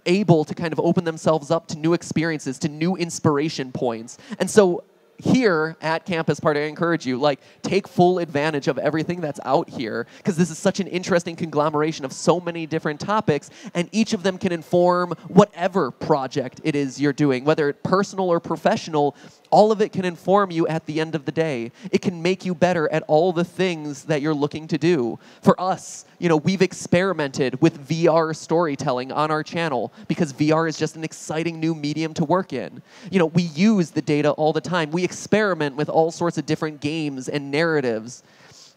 able to kind of open themselves up to new experiences, to new inspiration points. And so here at Campus Party, I encourage you, take full advantage of everything that's out here, because this is such an interesting conglomeration of so many different topics, and each of them can inform whatever project it is you're doing, whether it's personal or professional. All of it can inform you at the end of the day. It can make you better at all the things that you're looking to do. For us, we've experimented with VR storytelling on our channel because VR is just an exciting new medium to work in. We use the data all the time. We experiment with all sorts of different games and narratives.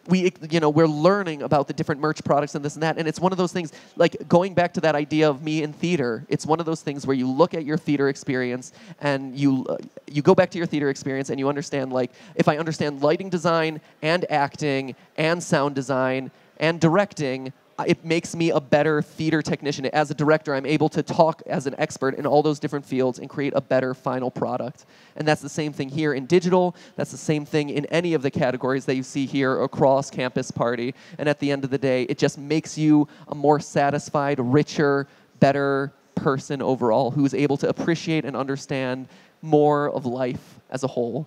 We're learning about the different merch products and this and that, and it's one of those things, going back to that idea of me in theater, it's one of those things where you look at your theater experience and you go back to your theater experience and you understand, if I understand lighting design and acting and sound design and directing, it makes me a better theater technician. As a director, I'm able to talk as an expert in all those different fields and create a better final product. And that's the same thing here in digital. That's the same thing in any of the categories that you see here across Campus Party. And at the end of the day, it just makes you a more satisfied, richer, better person overall who's able to appreciate and understand more of life as a whole.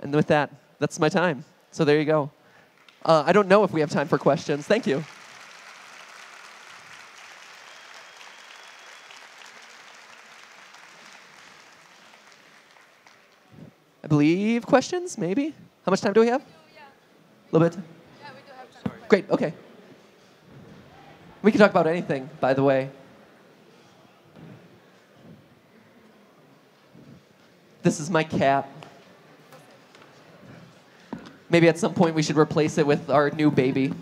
And with that, that's my time. So there you go. I don't know if we have time for questions. Thank you. I believe questions, maybe? How much time do we have? A little bit? Yeah, we do have time. Great, okay. We can talk about anything, by the way. This is my cat. Maybe at some point we should replace it with our new baby.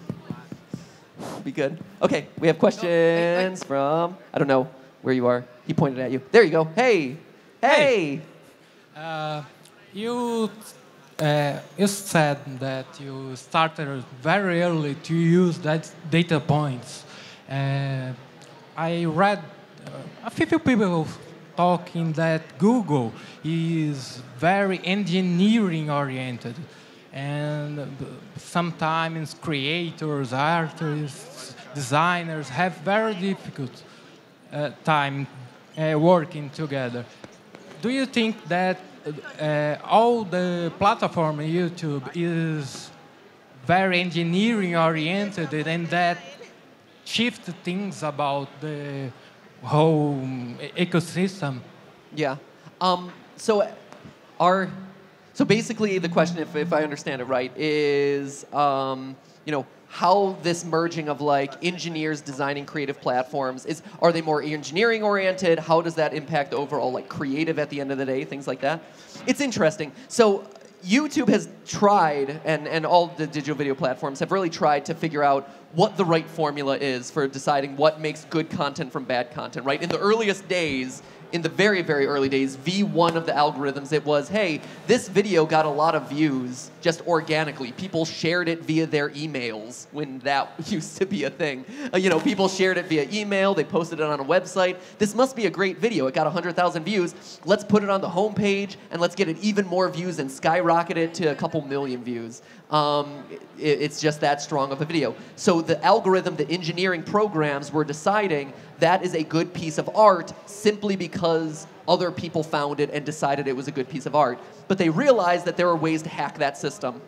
Be good. Okay, we have questions from, I don't know where you are. He pointed at you. There you go. Hey. Hey. You said that you started very early to use that data points. I read a few people talking that Google is very engineering oriented, and sometimes creators, artists, designers have very difficult time working together. Do you think that all the platform YouTube is very engineering oriented and that shift things about the whole ecosystem? Yeah. So basically the question, if I understand it right, is how this merging of like engineers designing creative platforms are they more engineering oriented? How does that impact overall like creative at the end of the day? Things like that. It's interesting. So YouTube has tried, and all the digital video platforms have really tried to figure out what the right formula is for deciding what makes good content from bad content, right? In the earliest days, in the very, very early days, V1 of the algorithms, it was, hey, this video got a lot of views just organically. People shared it via their emails when that used to be a thing. People shared it via email. They posted it on a website. This must be a great video. It got 100,000 views. Let's put it on the homepage, and let's get it even more views and skyrocket it to a couple million views. It's just that strong of a video. So the algorithm, the engineering programs were deciding that is a good piece of art simply because other people found it and decided it was a good piece of art. But they realized that there are ways to hack that system,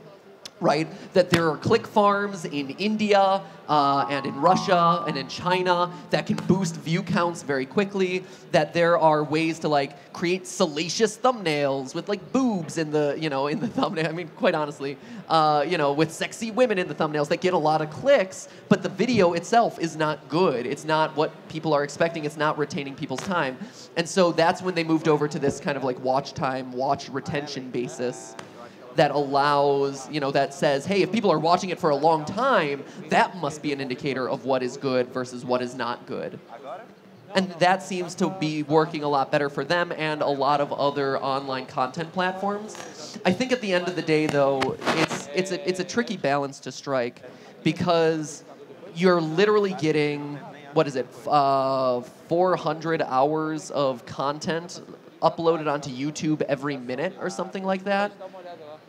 right? That there are click farms in India and in Russia and in China that can boost view counts very quickly. That there are ways to like create salacious thumbnails with like boobs in the in the thumbnail. I mean, quite honestly, with sexy women in the thumbnails that get a lot of clicks, but the video itself is not good. It's not what people are expecting. It's not retaining people's time. And so that's when they moved over to this kind of like watch retention basis that allows, that says, hey, if people are watching it for a long time, that must be an indicator of what is good versus what is not good. And that seems to be working a lot better for them and a lot of other online content platforms. I think at the end of the day, though, it's a tricky balance to strike because you're literally getting, 400 hours of content uploaded onto YouTube every minute or something like that.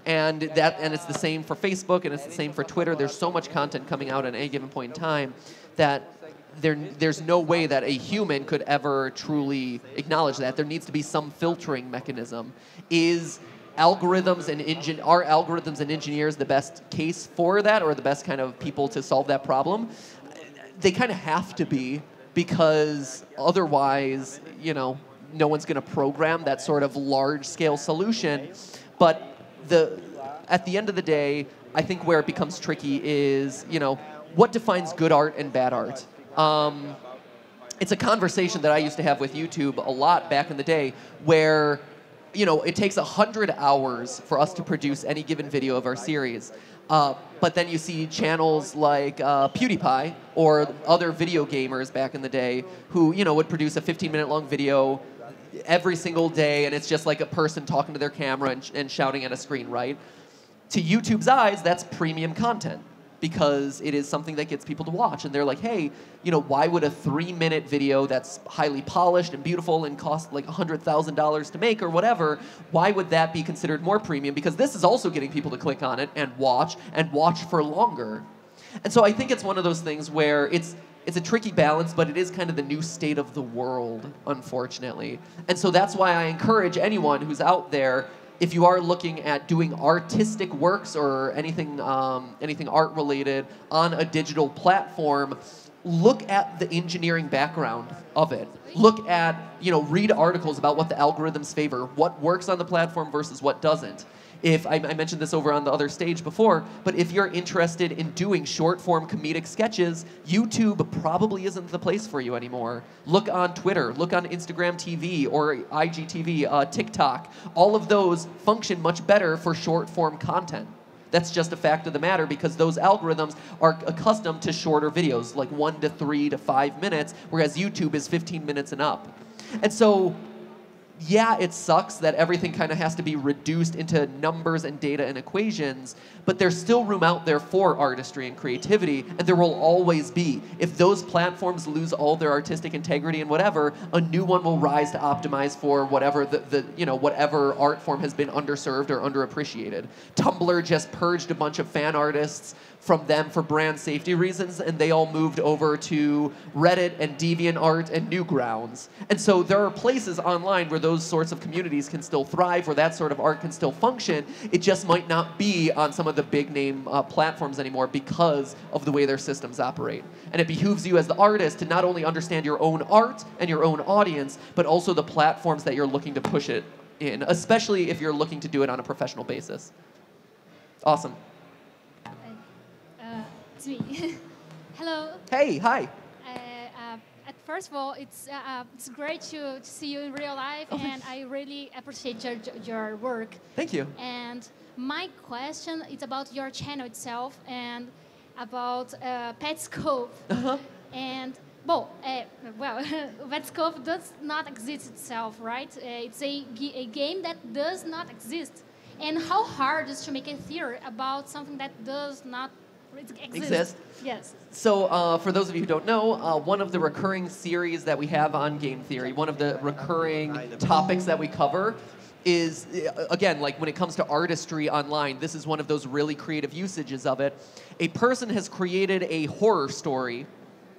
And it's the same for Facebook, and it's the same for Twitter. There's so much content coming out at any given point in time that there's no way that a human could ever truly acknowledge that. There needs to be some filtering mechanism. Are algorithms and engineers the best case for that, or the best kind of people to solve that problem? They kind of have to be, because otherwise, no one's going to program that sort of large-scale solution. But at the end of the day, I think where it becomes tricky is, what defines good art and bad art? It's a conversation that I used to have with YouTube a lot back in the day where, it takes 100 hours for us to produce any given video of our series. But then you see channels like PewDiePie or other video gamers back in the day who, would produce a 15-minute long video every single day, and it's just like a person talking to their camera and shouting at a screen, right? To YouTube's eyes, that's premium content. because it is something that gets people to watch. And they're like, hey, why would a 3-minute video that's highly polished and beautiful and cost like $100,000 to make or whatever, why would that be considered more premium? Because this is also getting people to click on it and watch for longer. And so I think it's one of those things where it's a tricky balance, but it is kind of the new state of the world, unfortunately. And so that's why I encourage anyone who's out there, if you are looking at doing artistic works or anything art-related on a digital platform, look at the engineering background of it. Look at, read articles about what the algorithms favor, what works on the platform versus what doesn't. If I mentioned this over on the other stage before, but if you're interested in doing short-form comedic sketches, YouTube probably isn't the place for you anymore. Look on Twitter, look on Instagram TV or IGTV, TikTok. All of those function much better for short-form content. That's just a fact of the matter because those algorithms are accustomed to shorter videos, like 1 to 3 to 5 minutes, whereas YouTube is 15 minutes and up. And so, yeah, it sucks that everything kind of has to be reduced into numbers and data and equations, but there's still room out there for artistry and creativity, and there will always be. If those platforms lose all their artistic integrity and whatever, a new one will rise to optimize for whatever whatever art form has been underserved or underappreciated. Tumblr just purged a bunch of fan artists from them for brand safety reasons, and they all moved over to Reddit and DeviantArt and Newgrounds. And so there are places online where those sorts of communities can still thrive, where that sort of art can still function. It just might not be on some of the big name platforms anymore because of the way their systems operate. And it behooves you as the artist to not only understand your own art and your own audience, but also the platforms that you're looking to push it in, especially if you're looking to do it on a professional basis. Awesome. It's me. Hello. Hey, hi. First of all, it's great to see you in real life, and I really appreciate your work. Thank you. And my question is about your channel itself and about Petscope. And well, Petscope does not exist itself, right? It's a game that does not exist. And how hard is to make a theory about something that does not exist? Yes. So for those of you who don't know, one of the recurring series that we have on game theory, one of the recurring topics that we cover is, again, like when it comes to artistry online, this is one of those really creative usages of it. A person has created a horror story,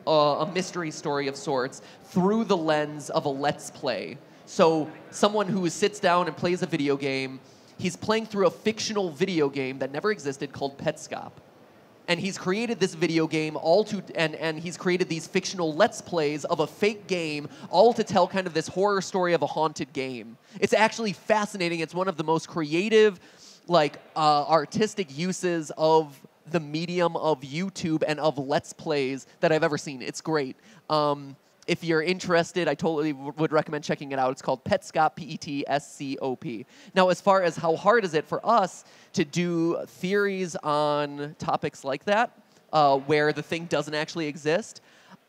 a mystery story of sorts, through the lens of a let's play. So someone who sits down and plays a video game, he's playing through a fictional video game that never existed called Petscope. And he's created this video game and he's created these fictional let's plays of a fake game, all to tell kind of this horror story of a haunted game. It's actually fascinating. It's one of the most creative, artistic uses of the medium of YouTube and of let's plays that I've ever seen. It's great. If you're interested, I totally would recommend checking it out. It's called Petscope, P-E-T-S-C-O-P. Now, as far as how hard is it for us to do theories on topics like that, where the thing doesn't actually exist,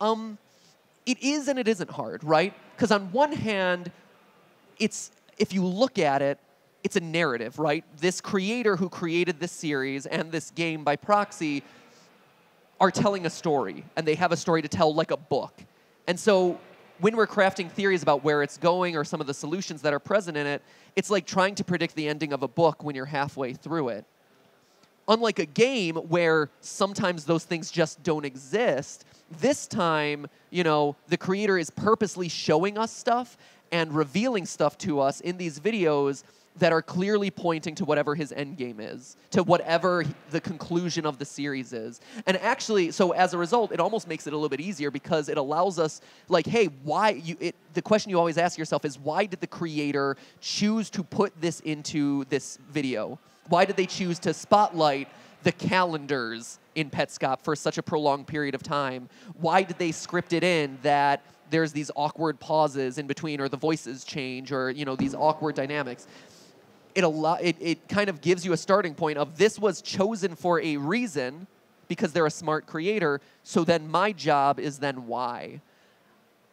it is and it isn't hard, right? Because on one hand, if you look at it, it's a narrative, right? This creator who created this series and this game by proxy are telling a story, and they have a story to tell like a book. And so when we're crafting theories about where it's going or some of the solutions that are present in it, it's like trying to predict the ending of a book when you're halfway through it. Unlike a game where sometimes those things just don't exist, this time, the creator is purposely showing us stuff and revealing stuff to us in these videos that are clearly pointing to whatever his end game is, to whatever the conclusion of the series is. And actually, so as a result, it almost makes it a little bit easier because it allows us, like, hey, the question you always ask yourself is, why did the creator choose to put this into this video? Why did they choose to spotlight the calendars in Petscope for such a prolonged period of time? Why did they script it in that there's these awkward pauses in between, or the voices change, or these awkward dynamics? It kind of gives you a starting point of, this was chosen for a reason because they're a smart creator, so then my job is then why.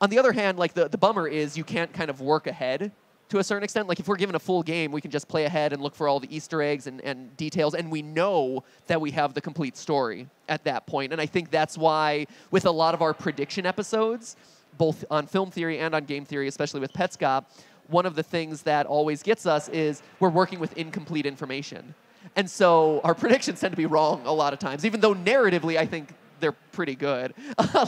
On the other hand, like the bummer is you can't kind of work ahead. to a certain extent. Like if we're given a full game, we can just play ahead and look for all the Easter eggs and details, and we know that we have the complete story at that point. And I think that's why with a lot of our prediction episodes, both on film theory and on game theory, especially with Petscop, one of the things that always gets us is we're working with incomplete information. And so our predictions tend to be wrong a lot of times, even though narratively I think they're pretty good.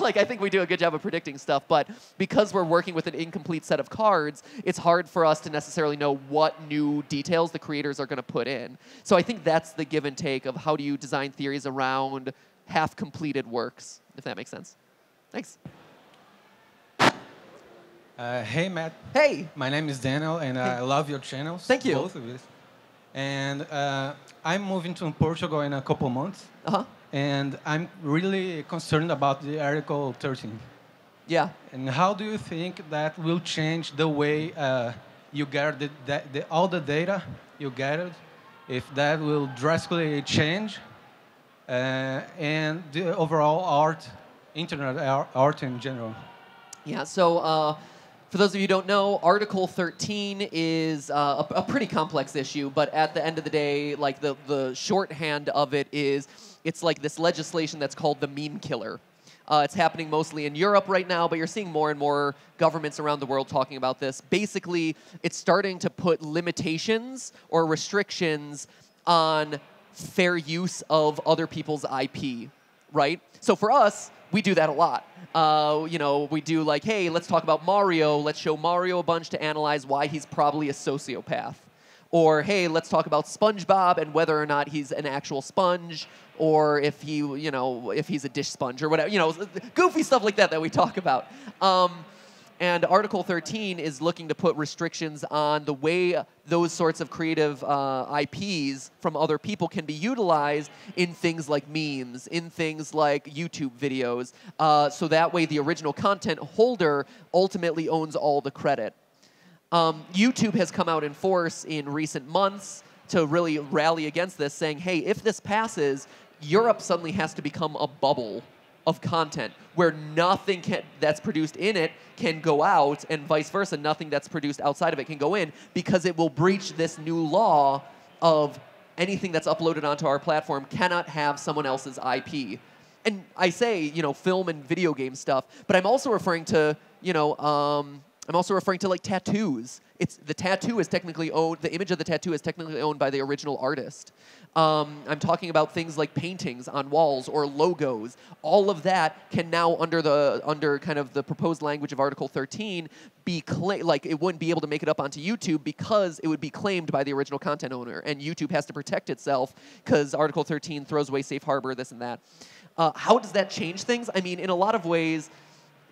Like I think we do a good job of predicting stuff, but because we're working with an incomplete set of cards, it's hard for us to necessarily know what new details the creators are going to put in. So I think that's the give and take of how do you design theories around half-completed works, if that makes sense. Thanks. Hey, Matt. Hey. My name is Daniel, and I love your channels. Thank you. Both of you. And I'm moving to Portugal in a couple months. Uh-huh. And I'm really concerned about the Article 13. Yeah. And how do you think that will change the way you gather all the data you gathered? If that will drastically change, and the overall art, internet art in general? Yeah, so for those of you who don't know, Article 13 is a pretty complex issue, but at the end of the day, like the shorthand of it is, it's like this legislation that's called the meme killer. It's happening mostly in Europe right now, but you're seeing more and more governments around the world talking about this. Basically, it's starting to put limitations or restrictions on fair use of other people's IP, right? So for us, we do that a lot. You know, we do like, hey, let's talk about Mario. Let's show Mario a bunch to analyze why he's probably a sociopath. Or, hey, let's talk about SpongeBob and whether or not he's an actual sponge, or if he, you know, if he's a dish sponge or whatever. You know, goofy stuff like that that we talk about. And Article 13 is looking to put restrictions on the way those sorts of creative IPs from other people can be utilized in things like memes, in things like YouTube videos, so that way the original content holder ultimately owns all the credit. YouTube has come out in force in recent months to really rally against this, saying, hey, if this passes, Europe suddenly has to become a bubble of content where nothing that's produced in it can go out, and vice versa, nothing that's produced outside of it can go in, because it will breach this new law of anything that's uploaded onto our platform cannot have someone else's IP. And I say, you know, film and video game stuff, but I'm also referring to, you know, I'm also referring to like tattoos. The tattoo is technically owned, the image of the tattoo is technically owned by the original artist. I'm talking about things like paintings on walls or logos. All of that can now, under kind of the proposed language of Article 13, be like it wouldn't be able to make it up onto YouTube because it would be claimed by the original content owner, and YouTube has to protect itself because Article 13 throws away safe harbor, this and that. How does that change things? I mean, in a lot of ways,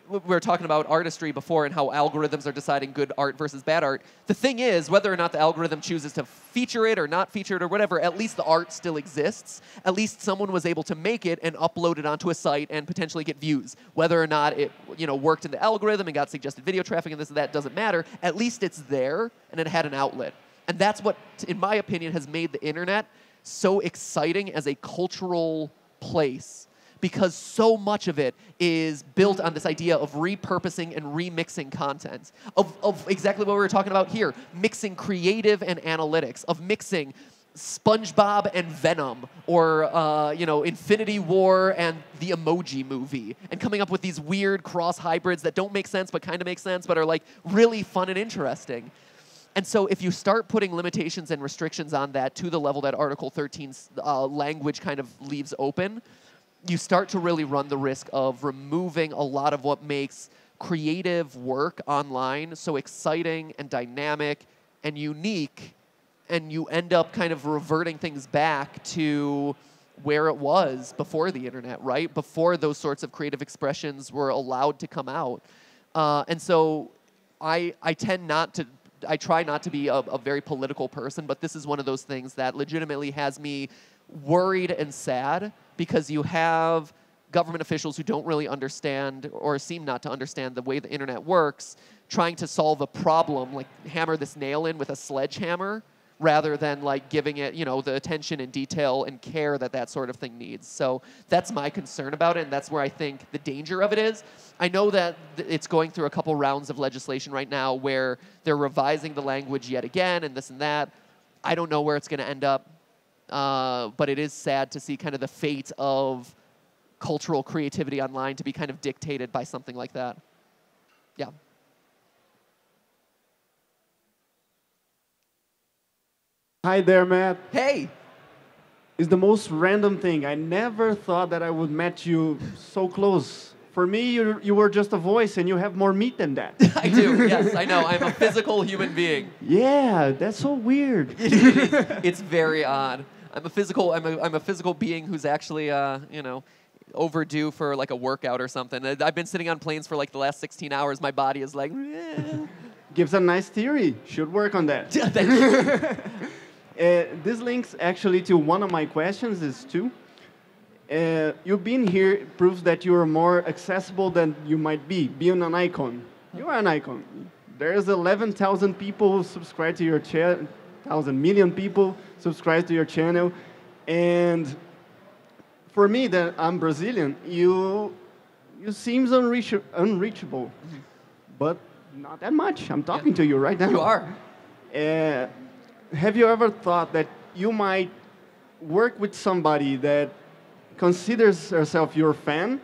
we were talking about artistry before and how algorithms are deciding good art versus bad art. The thing is, whether or not the algorithm chooses to feature it or not feature it or whatever, at least the art still exists. At least someone was able to make it and upload it onto a site and potentially get views. Whether or not it, you know, worked in the algorithm and got suggested video traffic and this and that doesn't matter. At least it's there and it had an outlet. And that's what, in my opinion, has made the internet so exciting as a cultural place, because so much of it is built on this idea of repurposing and remixing content, of exactly what we were talking about here, mixing creative and analytics, of mixing SpongeBob and Venom, or you know, Infinity War and the Emoji Movie, and coming up with these weird cross hybrids that don't make sense but kind of make sense, but are like really fun and interesting. And so if you start putting limitations and restrictions on that to the level that Article 13's language kind of leaves open, you start to really run the risk of removing a lot of what makes creative work online so exciting and dynamic and unique, and you end up kind of reverting things back to where it was before the internet, right? Before those sorts of creative expressions were allowed to come out. And so I try not to be a very political person, but this is one of those things that legitimately has me worried and sad, because you have government officials who don't really understand or seem not to understand the way the internet works, trying to solve a problem, like hammer this nail in with a sledgehammer, rather than like giving it, the attention and detail and care that sort of thing needs. So that's my concern about it, and that's where I think the danger of it is. I know that it's going through a couple rounds of legislation right now where they're revising the language yet again and this and that. I don't know where it's going to end up, but it is sad to see kind of the fate of cultural creativity online to be kind of dictated by something like that. Yeah. Hi there, Matt. Hey. It's the most random thing. I never thought that I would meet you so close. For me, you were just a voice, and you have more meat than that. I do, yes, I know. I'm a physical human being. Yeah, that's so weird. It's very odd. I'm a physical being who's actually, overdue for like a workout or something. I've been sitting on planes for like the last 16 hours. My body is like, Gives a nice theory. Should work on that. Thank you. This links actually to one of my questions, is two. You being here proves that you are more accessible than you might be, being an icon. You are an icon. There's 11,000 people subscribe to your channel, 1,000 million people subscribe to your channel. And for me, that I'm Brazilian, you seems unreachable, but not that much. I'm talking to you right now. You are. Have you ever thought that you might work with somebody that considers herself your fan?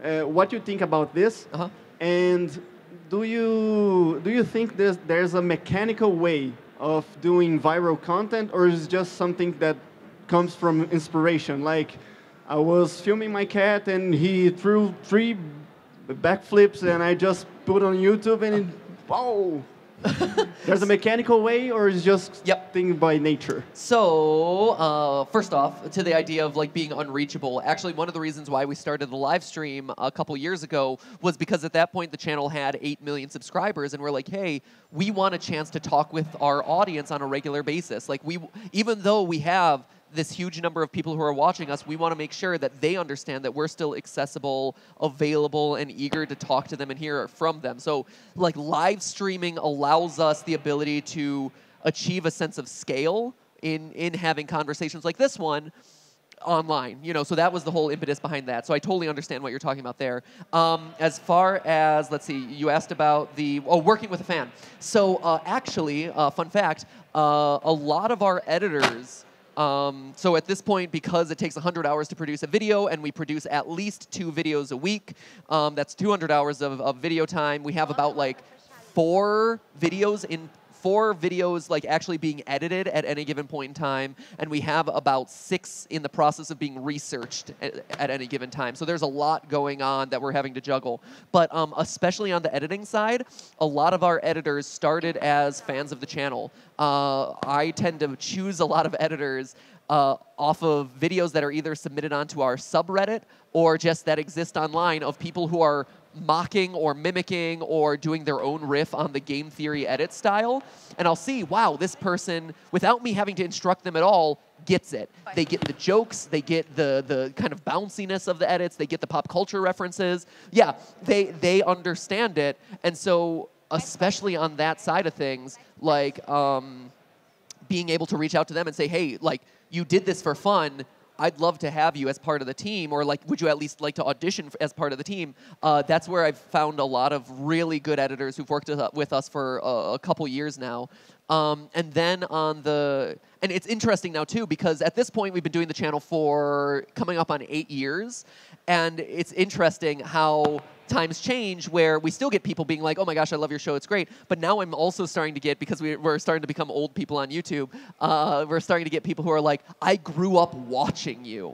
What do you think about this? Uh-huh. And do you think there's a mechanical way of doing viral content, or is it just something that comes from inspiration? Like, I was filming my cat and he threw 3 backflips and I just put it on YouTube and it, whoa! There's a mechanical way, or is it just thing by nature? So, first off, to the idea of like being unreachable, actually one of the reasons why we started the live stream a couple years ago was because at that point the channel had 8 million subscribers, and we're like, hey, we want a chance to talk with our audience on a regular basis. Like, even though we have this huge number of people who are watching us, we want to make sure that they understand that we're still accessible, available, and eager to talk to them and hear from them. So, like, live streaming allows us the ability to achieve a sense of scale in having conversations like this one online. So that was the whole impetus behind that. So I totally understand what you're talking about there. As far as, let's see, you asked about working with a fan. So actually, fun fact, a lot of our editors, so at this point, because it takes 100 hours to produce a video, and we produce at least 2 videos a week, that's 200 hours of video time. We have about like 4 videos like actually being edited at any given point in time, and we have about 6 in the process of being researched at any given time. So there's a lot going on that we're having to juggle. But especially on the editing side, a lot of our editors started as fans of the channel. I tend to choose a lot of editors off of videos that are either submitted onto our subreddit or just that exist online of people who are mocking or mimicking or doing their own riff on the game theory edit style. And I'll see, wow, this person, without me having to instruct them at all, gets it. They get the jokes, they get the kind of bounciness of the edits, they get the pop culture references. Yeah, they understand it. And so, especially on that side of things, like being able to reach out to them and say, hey, like, you did this for fun, I'd love to have you as part of the team, or like, would you at least like to audition as part of the team? That's where I've found a lot of really good editors who've worked with us for a couple years now. And then and it's interesting now too, because at this point we've been doing the channel for coming up on 8 years, and it's interesting how times change where we still get people being like, oh my gosh, I love your show, it's great. But now I'm also starting to get, because we're starting to become old people on YouTube, we're starting to get people who are like, I grew up watching you.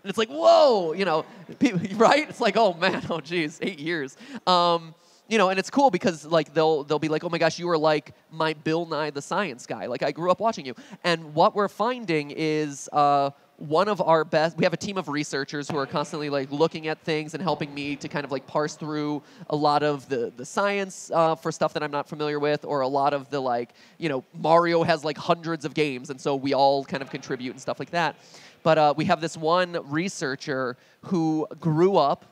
And it's like, whoa, right? It's like, oh man, oh geez, 8 years. And it's cool because like they'll be like, oh my gosh, you were like my Bill Nye the Science Guy. Like, I grew up watching you. And what we're finding is one of our best, we have a team of researchers who are constantly like looking at things and helping me to kind of like parse through a lot of the science for stuff that I'm not familiar with, or a lot of the like, Mario has like hundreds of games, and so we all kind of contribute and stuff like that. But we have this one researcher who grew up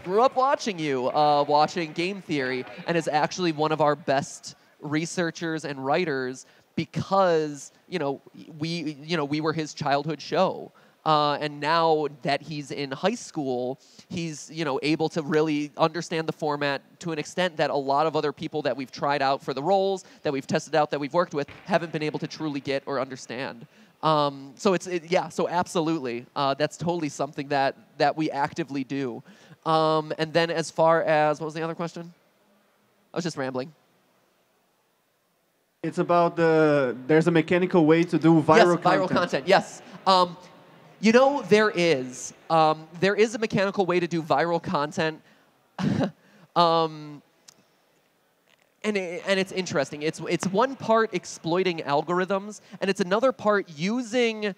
watching you, watching game theory, and is actually one of our best researchers and writers. because we were his childhood show. And now that he's in high school, he's able to really understand the format to an extent that a lot of other people that we've tried out for the roles, that we've tested out, that we've worked with, haven't been able to truly get or understand. So so absolutely, that's totally something that we actively do. And then as far as, what was the other question? I was just rambling. It's about there's a mechanical way to do viral content. Viral content, yes. There is a mechanical way to do viral content. And it's interesting. It's one part exploiting algorithms, and it's another part using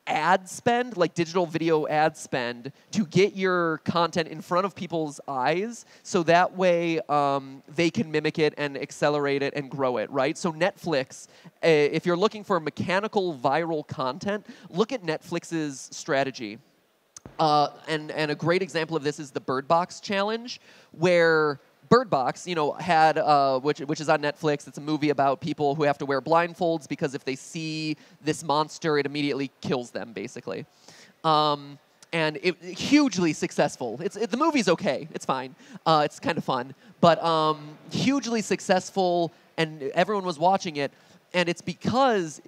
ad spend, like digital video ad spend, to get your content in front of people's eyes, so that way they can mimic it and accelerate it and grow it, right? So Netflix, if you're looking for mechanical viral content, look at Netflix's strategy. And a great example of this is the Bird Box Challenge, where Bird Box, had, which is on Netflix. It's a movie about people who have to wear blindfolds because if they see this monster, it immediately kills them, basically. And it hugely successful. The movie's okay. It's fine. It's kind of fun. But hugely successful, and everyone was watching it. And it's because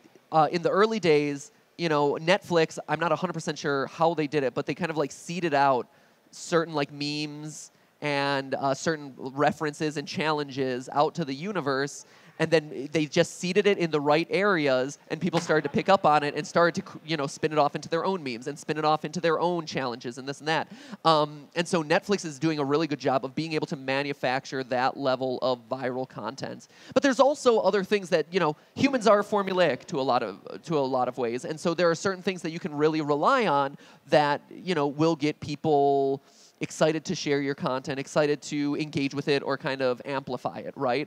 in the early days, Netflix, I'm not 100% sure how they did it, but they kind of seeded out certain memes and certain references and challenges out to the universe, and then they just seeded it in the right areas, and people started to pick up on it and started to spin it off into their own memes and spin it off into their own challenges and this and that. And so Netflix is doing a really good job of being able to manufacture that level of viral content. But there's also other things that humans are formulaic to a lot of ways, and so there are certain things that you can really rely on that will get people excited to share your content, excited to engage with it or kind of amplify it, right?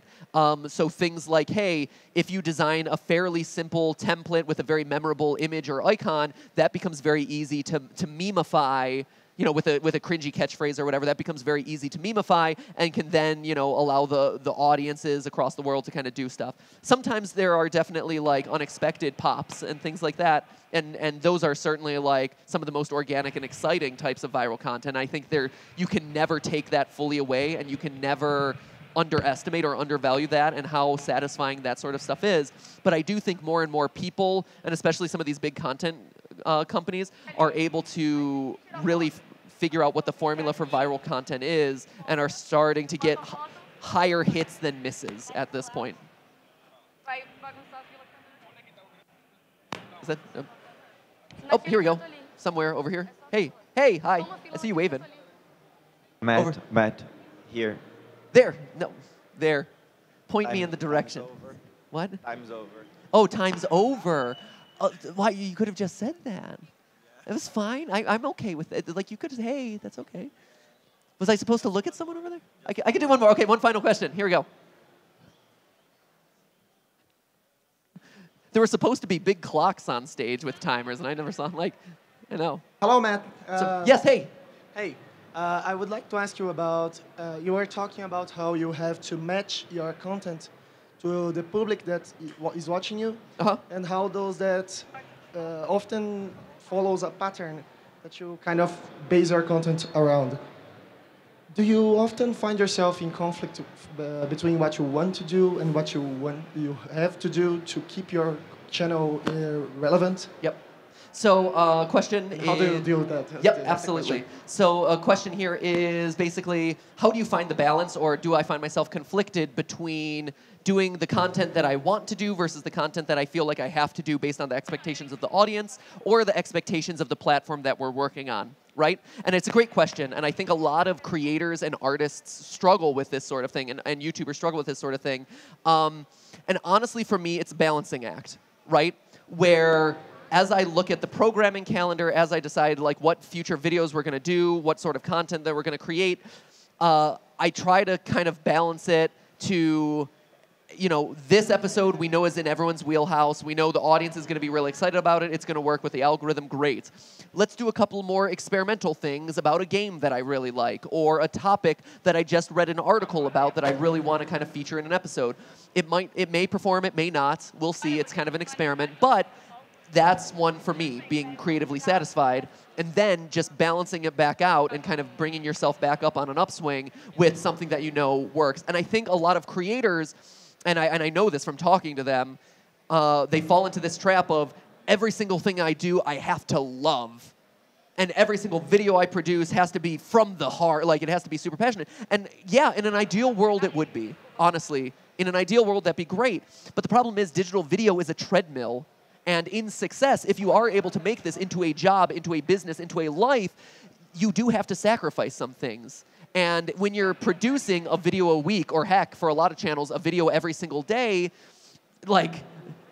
So things like, hey, if you design a fairly simple template with a very memorable image or icon, that becomes very easy to memify, with a cringy catchphrase or whatever. That becomes very easy to memify and can then, allow the audiences across the world to kind of do stuff. Sometimes there are definitely unexpected pops and things like that. And those are certainly some of the most organic and exciting types of viral content. I think you can never take that fully away, and you can never underestimate or undervalue that and how satisfying that sort of stuff is. But I do think more and more people, and especially some of these big content companies, are able to really figure out what the formula for viral content is and are starting to get higher hits than misses at this point. Is that... Oh, here we go. Somewhere over here. Hey, hi. I see you waving. Matt, here. There. No, there. Point me in the direction. Time's over. What? Time's over. Oh, time's over. Why? You could have just said that. It was fine. I'm okay with it. You could say, hey, that's okay. Was I supposed to look at someone over there? I could do one more. Okay, one final question. Here we go. There were supposed to be big clocks on stage with timers, and I never saw them. I know. Hello, Matt. Yes, hey. Hey, I would like to ask you about, you were talking about how you have to match your content to the public that is watching you, and how those that often follows a pattern that you kind of base your content around. Do you often find yourself in conflict between what you want to do and what you have to do to keep your channel relevant? Yep. So question is... How do you deal with that? Yep, absolutely. So a question here is basically, how do you find the balance, or do I find myself conflicted between doing the content that I want to do versus the content that I feel like I have to do based on the expectations of the audience or the expectations of the platform that we're working on, right? And it's a great question, and I think a lot of creators and artists struggle with this sort of thing, and YouTubers struggle with this sort of thing. And honestly, for me, it's a balancing act, right? Where as I look at the programming calendar, as I decide what future videos we're going to do, what sort of content that we're going to create, I try to kind of balance it to this episode we know is in everyone's wheelhouse. We know the audience is going to be really excited about it. It's going to work with the algorithm. Great. Let's do a couple more experimental things about a game that I really like or a topic that I just read an article about that I really want to kind of feature in an episode. It may perform, it may not. We'll see. It's kind of an experiment. But that's one for me, being creatively satisfied. And then just balancing it back out and kind of bringing yourself back up on an upswing with something that you know works. And I think a lot of creators, and I know this from talking to them, they fall into this trap of every single thing I do, I have to love. And every single video I produce has to be from the heart, like it has to be super passionate. And yeah, in an ideal world, it would be, honestly. In an ideal world, that'd be great. But the problem is digital video is a treadmill. And in success, if you are able to make this into a job, into a business, into a life, you do have to sacrifice some things. And when you're producing a video a week, or heck, for a lot of channels, a video every single day, like,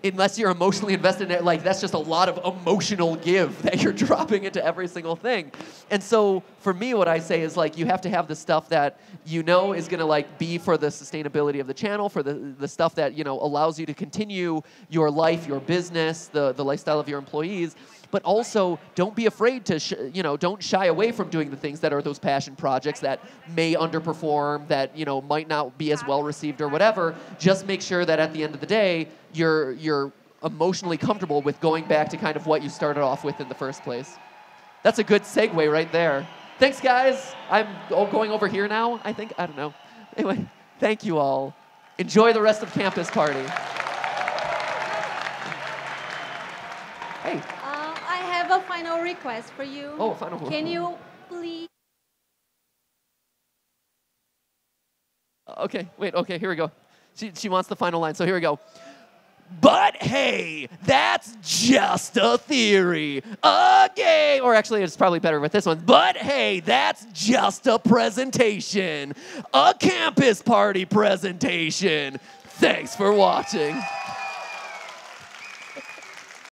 unless you're emotionally invested in it, like, that's just a lot of emotional give that you're dropping into every single thing. And so, for me, what I say is, like, you have to have the stuff that you know is going to, like, be for the sustainability of the channel, for the stuff that, allows you to continue your life, your business, the lifestyle of your employees. But also, don't be afraid to, don't shy away from doing the things that are those passion projects that may underperform, that, might not be as well received or whatever. Just make sure that at the end of the day, you're emotionally comfortable with going back to kind of what you started off with in the first place. That's a good segue right there. Thanks, guys. I'm going over here now, I think. I don't know. Anyway, thank you all. Enjoy the rest of Campus Party. Hey. I have a final request for you. Oh, final request. Can you please? Okay, wait, okay, here we go. She wants the final line, so here we go. But hey, that's just a theory. A game. Or actually, it's probably better with this one. But hey, that's just a presentation. A campus party presentation. Thanks for watching.